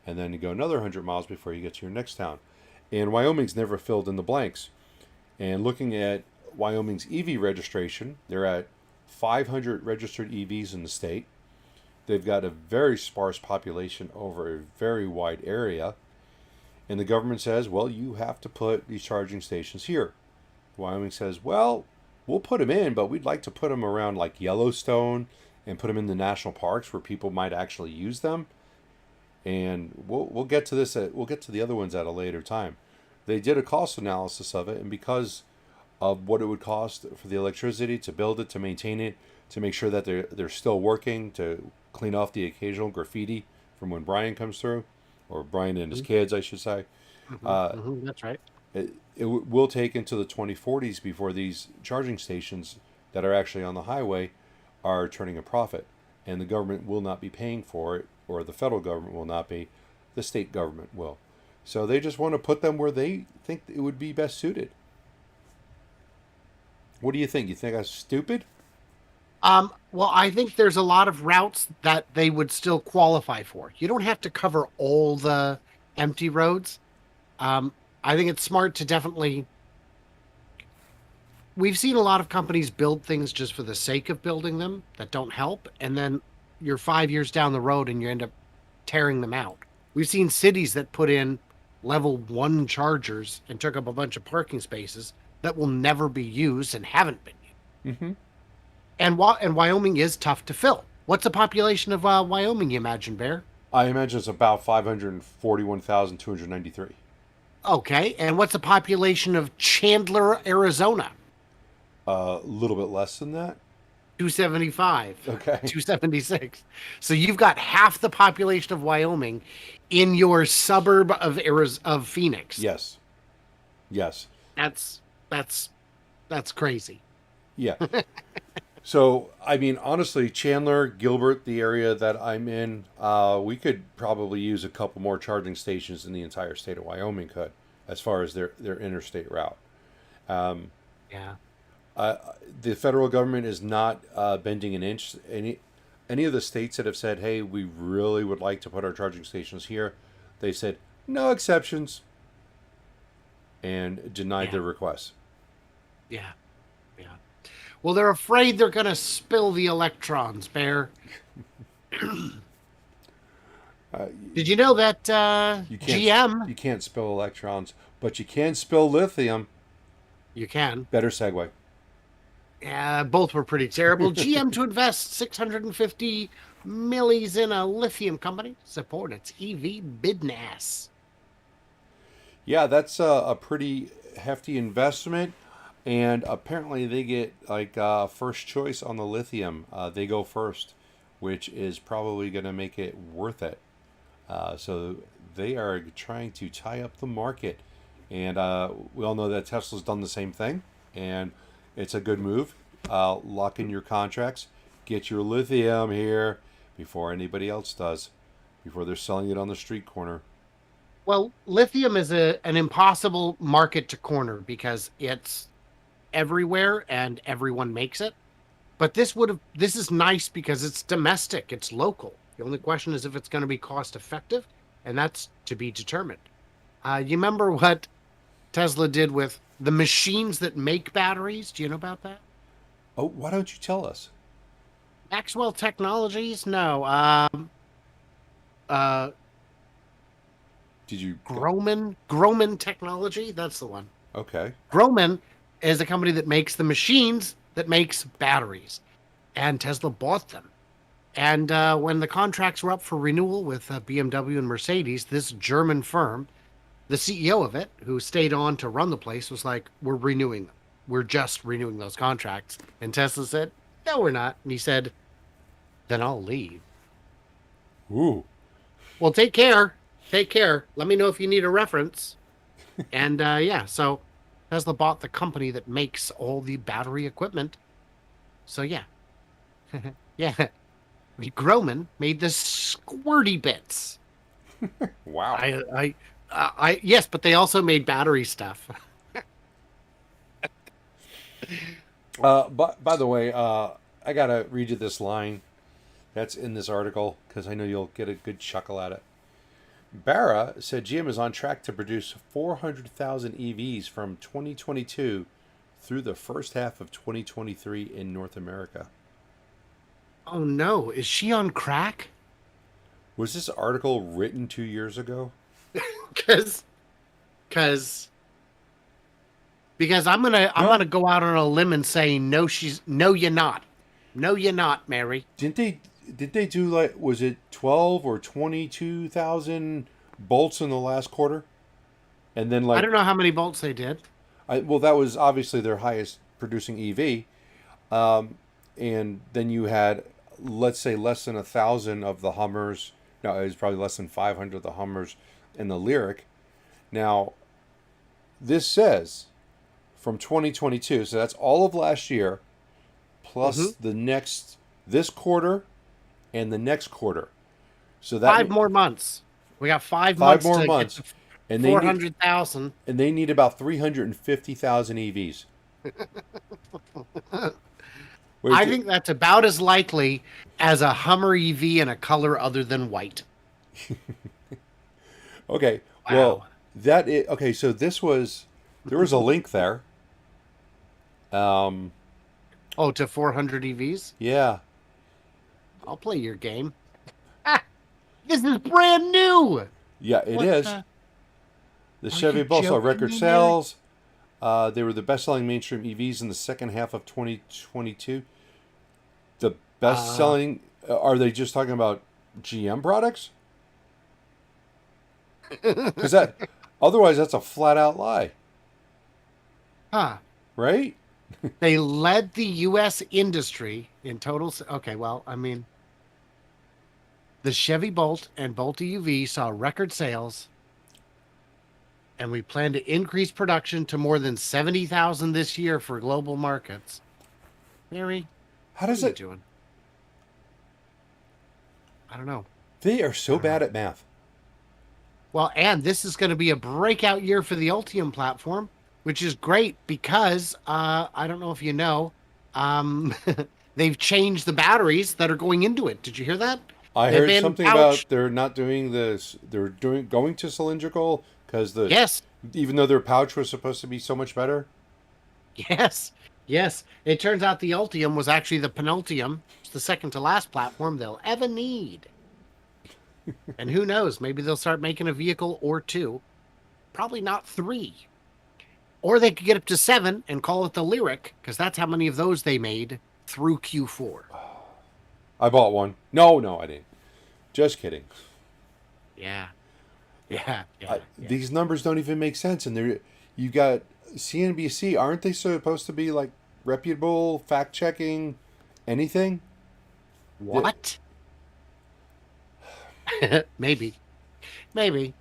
And then you go another 100 miles before you get to your next town. And Wyoming's never filled in the blanks. And looking at Wyoming's EV registration, they're at 500 registered EVs in the state. They've got a very sparse population over a very wide area. And the government says, well, you have to put these charging stations here. Wyoming says, well, we'll put them in, but we'd like to put them around like Yellowstone and put them in the national parks where people might actually use them. And we'll get to this. We'll get to the other ones at a later time. They did a cost analysis of it, and because of what it would cost for the electricity to build it, to maintain it, to make sure that they're still working, to clean off the occasional graffiti from when Brian comes through, or Brian and his kids, I should say. That's right. It will take into the 2040s before these charging stations that are actually on the highway are turning a profit, and the government will not be paying for it, or the federal government will not be, the state government will. So they just want to put them where they think it would be best suited. What do you think? You think I'm stupid? Well, I think there's a lot of routes that they would still qualify for. You don't have to cover all the empty roads. I think it's smart to definitely. We've seen a lot of companies build things just for the sake of building them that don't help, and then you're 5 years down the road and you end up tearing them out. We've seen cities that put in level 1 chargers and took up a bunch of parking spaces that will never be used and haven't been used. Mm-hmm. And Wyoming is tough to fill. What's the population of Wyoming, you imagine, Bear? I imagine it's about 541,293. Okay, and what's the population of Chandler, Arizona? A little bit less than that. 275. Okay. 276. So you've got half the population of Wyoming in your suburb of Phoenix. Yes. Yes. That's crazy. Yeah. So, I mean, honestly, Chandler, Gilbert, the area that I'm in, we could probably use a couple more charging stations in the entire state of Wyoming could, as far as their interstate route. Yeah. The federal government is not bending an inch. Any of the states that have said, hey, we really would like to put our charging stations here, they said, no exceptions, and denied their requests. Yeah. Yeah. Well, they're afraid they're going to spill the electrons, Bear. Did you know that GM... You can't spill electrons, but you can spill lithium. You can. Better segue. Yeah, both were pretty terrible. GM to invest 650 millies in a lithium company to support its EV business. Yeah, that's a pretty hefty investment. And apparently they get like first choice on the lithium. They go first, which is probably going to make it worth it. So they are trying to tie up the market. And we all know that Tesla's done the same thing. And it's a good move. Lock in your contracts. Get your lithium here before anybody else does. before they're selling it on the street corner. Well, lithium is an impossible market to corner because it's everywhere and everyone makes it. But this is nice because it's domestic, it's local. The only question is if it's going to be cost effective, and that's to be determined. You remember what Tesla did with the machines that make batteries? Do you know about that? Oh, why don't you tell us? Maxwell Technologies? No. Uh, Did you? Groman Technology? That's the one. Okay. Groman is a company that makes the machines that makes batteries, and Tesla bought them. And when the contracts were up for renewal with BMW and Mercedes, this German firm, the CEO of it, who stayed on to run the place, was like, "We're renewing them. We're just renewing those contracts." And Tesla said, "No, we're not." And he said, "Then I'll leave." Ooh. Well, take care. Take care. Let me know if you need a reference. And yeah, so Tesla bought the company that makes all the battery equipment. So yeah. Yeah. Groman made the squirty bits. Wow. Yes, but they also made battery stuff. But by the way, I gotta read you this line that's in this article because I know you'll get a good chuckle at it. Barra said GM is on track to produce 400,000 EVs from 2022 through the first half of 2023 in North America. Oh no, is she on crack? Was this article written 2 years ago? Because I'm gonna go out on a limb and say no. No, you're not. No, you're not, Mary. Did they do like, was it 12 or 22,000 bolts in the last quarter? And then like I don't know how many bolts they did. well, that was obviously their highest producing EV. And then you had, let's say, less than 1,000 of the Hummers. No, it was probably less than 500 of the Hummers and the Lyric. Now, this says from 2022, so that's all of last year, plus this quarter and the next quarter. So that 5 more months. We got 5 5 months. more to months, get to and 400,000. And they need about 350,000 EVs. I think that's about as likely as a Hummer EV in a color other than white. Okay. Wow. Well, okay. So there was a link there. Oh, to 400 EVs? Yeah. I'll play your game. This is brand new. Yeah, it is. The Chevy Bolt saw record sales. They were the best-selling mainstream EVs in the second half of 2022. The best-selling... are they just talking about GM products? Because otherwise, that's a flat-out lie. Huh. Right? They led the U.S. industry in total... Okay, well, I mean... The Chevy Bolt and Bolt EUV saw record sales, and we plan to increase production to more than 70,000 this year for global markets. Mary, how does it doing? I don't know. They are so bad at math. Well, and this is going to be a breakout year for the Ultium platform, which is great because I don't know if you know, they've changed the batteries that are going into it. Did you hear that? I heard something about they're not doing this. They're going to cylindrical because even though their pouch was supposed to be so much better. Yes. It turns out the Ultium was actually the penultium. It's the second to last platform they'll ever need. And who knows? Maybe they'll start making a vehicle or 2. Probably not 3. Or they could get up to 7 and call it the Lyric, because that's how many of those they made through Q4. I bought one. No, I didn't. Just kidding. Yeah. These numbers don't even make sense. And you got CNBC. Aren't they supposed to be like reputable, fact-checking, anything? What? Maybe. Oh,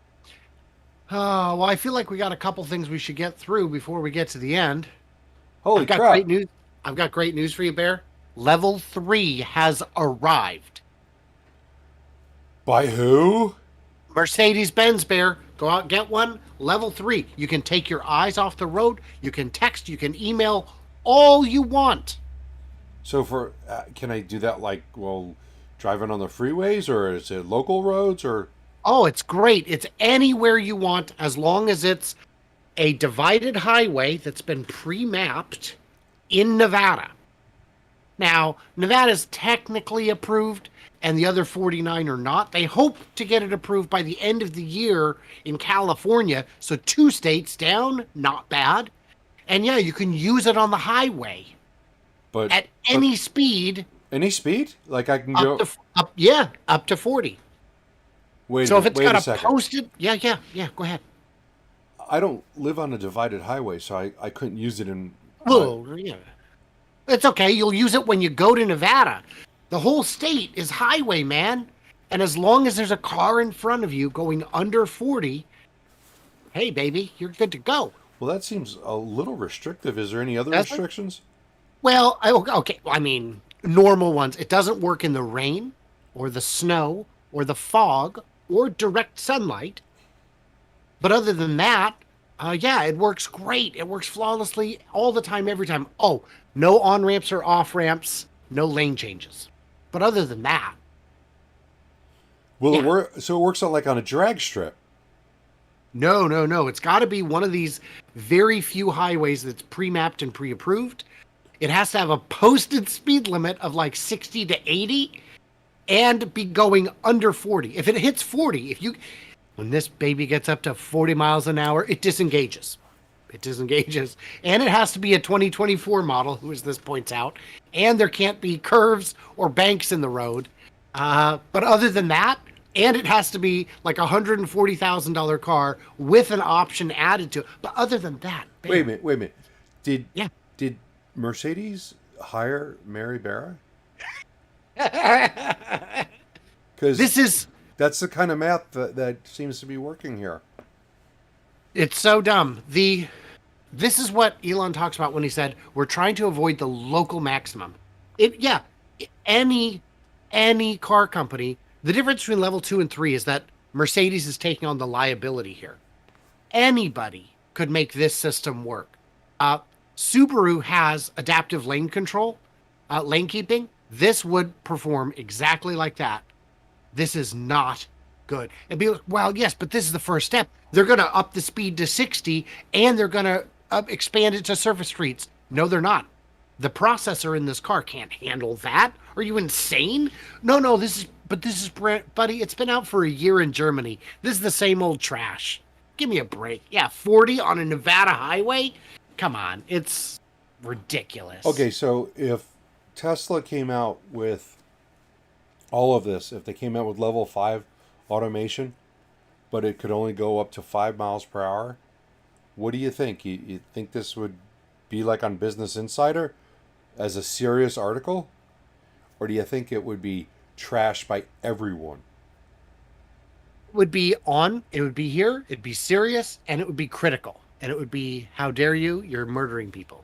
well, I feel like we got a couple things we should get through before we get to the end. Holy crap. I've got great news for you, Bear. Level 3 has arrived. By who? Mercedes-Benz, Bear. Go out, get one. Level 3. You can take your eyes off the road. You can text. You can email all you want. So for can I do that like driving on the freeways, or is it local roads, or Oh, it's great. It's anywhere you want as long as it's a divided highway that's been pre-mapped in Nevada. Now, Nevada's technically approved and the other 49 are not. They hope to get it approved by the end of the year in California. So 2 states down, not bad. And yeah, you can use it on the highway but at any speed. any speed? Like I can go. Up to 40. Wait. So if it's wait a got a second. posted, yeah, go ahead. I don't live on a divided highway, so I couldn't use it in. Well, yeah. It's okay. You'll use it when you go to Nevada. The whole state is highway, man. And as long as there's a car in front of you going under 40, hey, baby, you're good to go. Well, that seems a little restrictive. Is there any other Does it? restrictions? Well, okay. I mean, normal ones. It doesn't work in the rain or the snow or the fog or direct sunlight. But other than that, yeah, it works great. It works flawlessly all the time, every time. Oh, no on-ramps or off-ramps, no lane changes. But other than that, Will Yeah. it work? So it works on like on a drag strip. no. It's got to be one of these very few highways that's pre-mapped and pre-approved. It has to have a posted speed limit of like 60 to 80 and be going under 40. If it hits 40, when this baby gets up to 40 miles an hour, it disengages. And it has to be a 2024 model, as this points out. And there can't be curves or banks in the road. But other than that, and it has to be like a $140,000 car with an option added to it. But other than that, bam. Wait a minute. Yeah. Did Mercedes hire Mary Barra? Because that's the kind of math that seems to be working here. It's so dumb. This is what Elon talks about when he said we're trying to avoid the local maximum. Any car company, the difference between level 2 and 3 is that Mercedes is taking on the liability here. Anybody could make this system work. Subaru has adaptive lane control, lane keeping. This would perform exactly like that. This is not good. And be like, well, yes, but this is the first step. They're going to up the speed to 60 and they're going to expand it to surface streets. No, they're not. The processor in this car can't handle that. Are you insane? No, this is buddy, it's been out for a year in Germany. This is the same old trash. Give me a break. Yeah, 40 on a Nevada highway? Come on. It's ridiculous. Okay, so if Tesla came out with all of this, if they came out with level 5 automation, but it could only go up to 5 miles per hour, what do you think? You think this would be like on Business Insider as a serious article? Or do you think it would be trashed by everyone? It would be here, it'd be serious, and it would be critical. And it would be, how dare you? You're murdering people.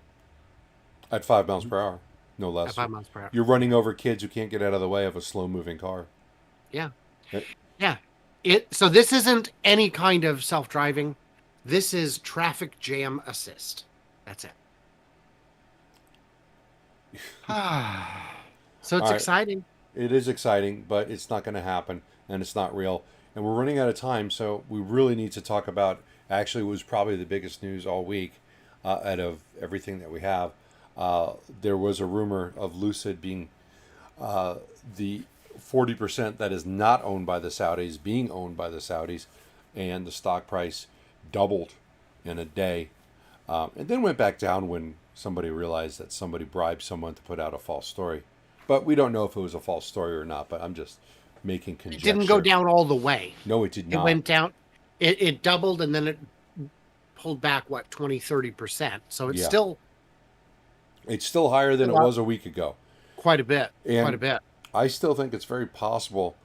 At 5 miles per hour, no less. At 5 miles per hour. You're running over kids who can't get out of the way of a slow-moving car. Yeah. Right? Yeah. So this isn't any kind of self-driving. This is traffic jam assist. That's it. So it's All right. exciting. It is exciting, but it's not going to happen, and it's not real. And we're running out of time, so we really need to talk about, actually, it was probably the biggest news all week out of everything that we have. There was a rumor of Lucid being the 40% that is not owned by the Saudis being owned by the Saudis, and the stock price doubled in a day. And then went back down when somebody realized that somebody bribed someone to put out a false story. But we don't know if it was a false story or not, but I'm just making conjecture. It didn't go down all the way. No, it did not. It went down. It doubled and then it pulled back, 20-30%. So it's still higher than it was a week ago. Quite a bit. And I still think it's very possible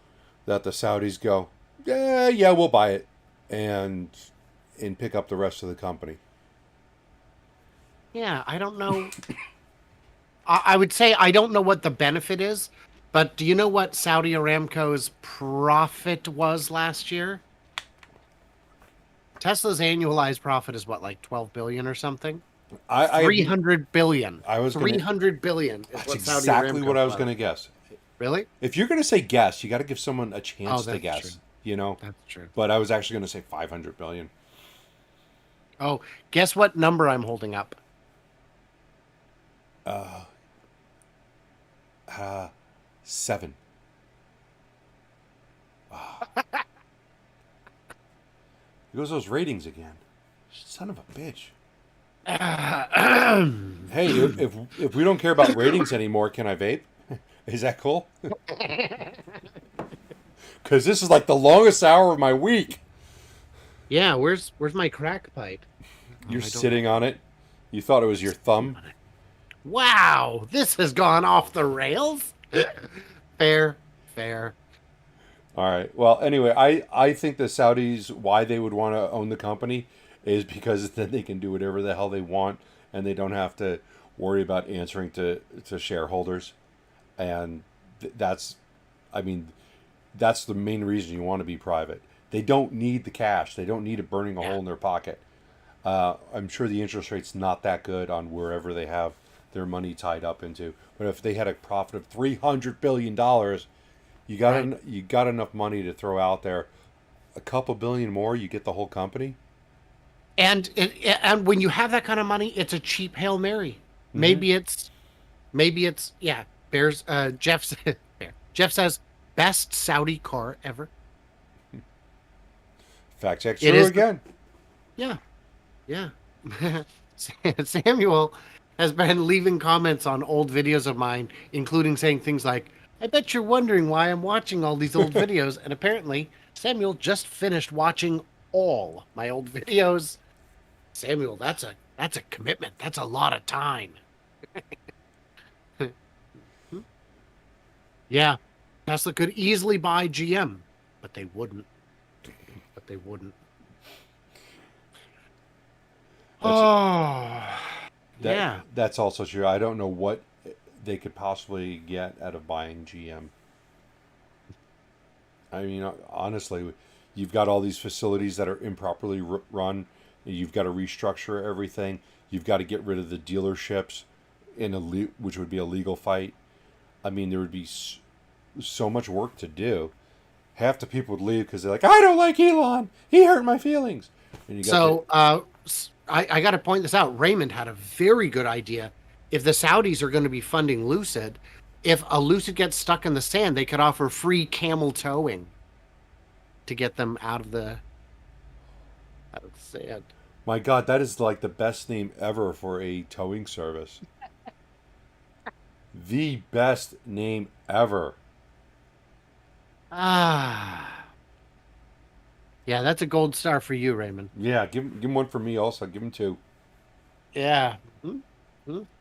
that the Saudis go, yeah, we'll buy it and pick up the rest of the company. Yeah, I don't know. I would say I don't know what the benefit is But do you know what Saudi Aramco's profit was last year? Tesla's annualized profit is what, like 12 billion or something? I 300 billion. I was gonna. 300 billion is That's what Saudi exactly Aramco what I was was. going to guess. Really? If you're going to say guess, you got to give someone a chance to that's guess. true. You know. That's true. But I was actually going to say 500 billion. Oh, guess what number I'm holding up? 7. Here goes those ratings again. Son of a bitch. Hey, if we don't care about ratings anymore, can I vape? Is that cool? Because this is like the longest hour of my week. Yeah, where's my crack pipe? You're sitting on it. You thought it was your thumb. Wow, this has gone off the rails. Fair. All right. Well, anyway, I think the Saudis, why they would want to own the company is because then they can do whatever the hell they want and they don't have to worry about answering to shareholders. And that's the main reason you want to be private. They don't need the cash. They don't need it burning a hole in their pocket. I'm sure the interest rate's not that good on wherever they have their money tied up into. But if they had a profit of $300 billion, you got enough money to throw out there. A couple billion more, you get the whole company. And when you have that kind of money, it's a cheap Hail Mary. Mm-hmm. Maybe it's Bears. Jeff says best Saudi car ever. Fact check true again. Yeah. Samuel has been leaving comments on old videos of mine, including saying things like, I bet you're wondering why I'm watching all these old videos. And apparently, Samuel just finished watching all my old videos. Samuel, that's a commitment. That's a lot of time. Yeah. Tesla could easily buy GM, but they wouldn't. That's also true. I don't know what they could possibly get out of buying GM. I mean, honestly, you've got all these facilities that are improperly run. You've got to restructure everything. You've got to get rid of the dealerships, which would be a legal fight. I mean, there would be so much work to do. Half the people would leave because they're like, I don't like Elon. He hurt my feelings. And I got to point this out. Raymond had a very good idea. If the Saudis are going to be funding Lucid, if a Lucid gets stuck in the sand, they could offer free camel towing to get them out of the sand. My God, that is like the best name ever for a towing service. The best name ever. Yeah, that's a gold star for you, Raymond. Yeah, give him one for me also. Give him 2. Yeah. All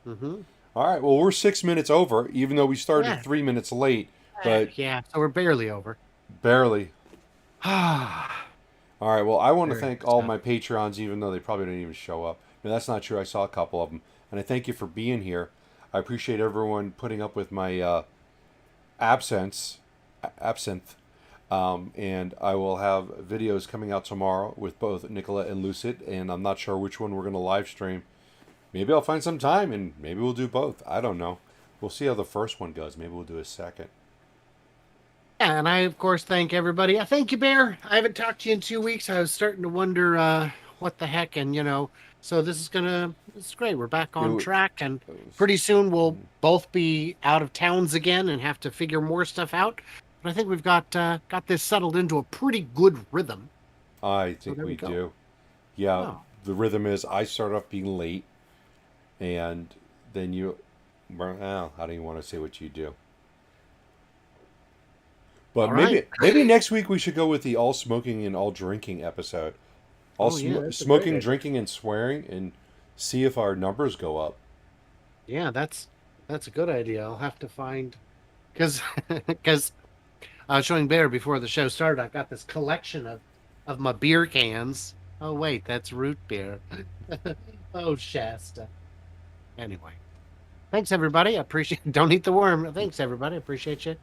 right, well, we're 6 minutes over, even though we started 3 minutes late. But so we're barely over. Barely. All right, well, I want to thank all stuff. my Patreons, even though they probably don't even show up. No, that's not true. I saw a couple of them. And I thank you for being here. I appreciate everyone putting up with my absinthe. And I will have videos coming out tomorrow with both Nikola and Lucid, and I'm not sure which one we're going to live stream. Maybe I'll find some time, and maybe we'll do both. I don't know. We'll see how the first one goes. Maybe we'll do a second. Yeah, and I, of course, thank everybody. Thank you, Bear. I haven't talked to you in 2 weeks. I was starting to wonder what the heck, and, so this is great. We're back on track, and pretty soon we'll both be out of towns again and have to figure more stuff out. But I think we've got this settled into a pretty good rhythm. I think we do. Yeah, The rhythm is I start off being late, and then I don't even want to say what you do. But maybe next week we should go with the all smoking and all drinking episode. Smoking, drinking, and swearing, and see if our numbers go up. Yeah, that's a good idea. I'll have to find, because I was showing Bear before the show started. I've got this collection of my beer cans. Oh wait, that's root beer. Oh, Shasta. Anyway, Thanks, everybody. I appreciate. Don't eat the worm. Thanks, everybody. I appreciate you.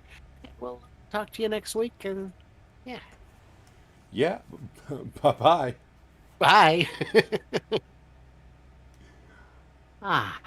We'll talk to you next week, and yeah, Yeah. Bye bye. bye. Ah.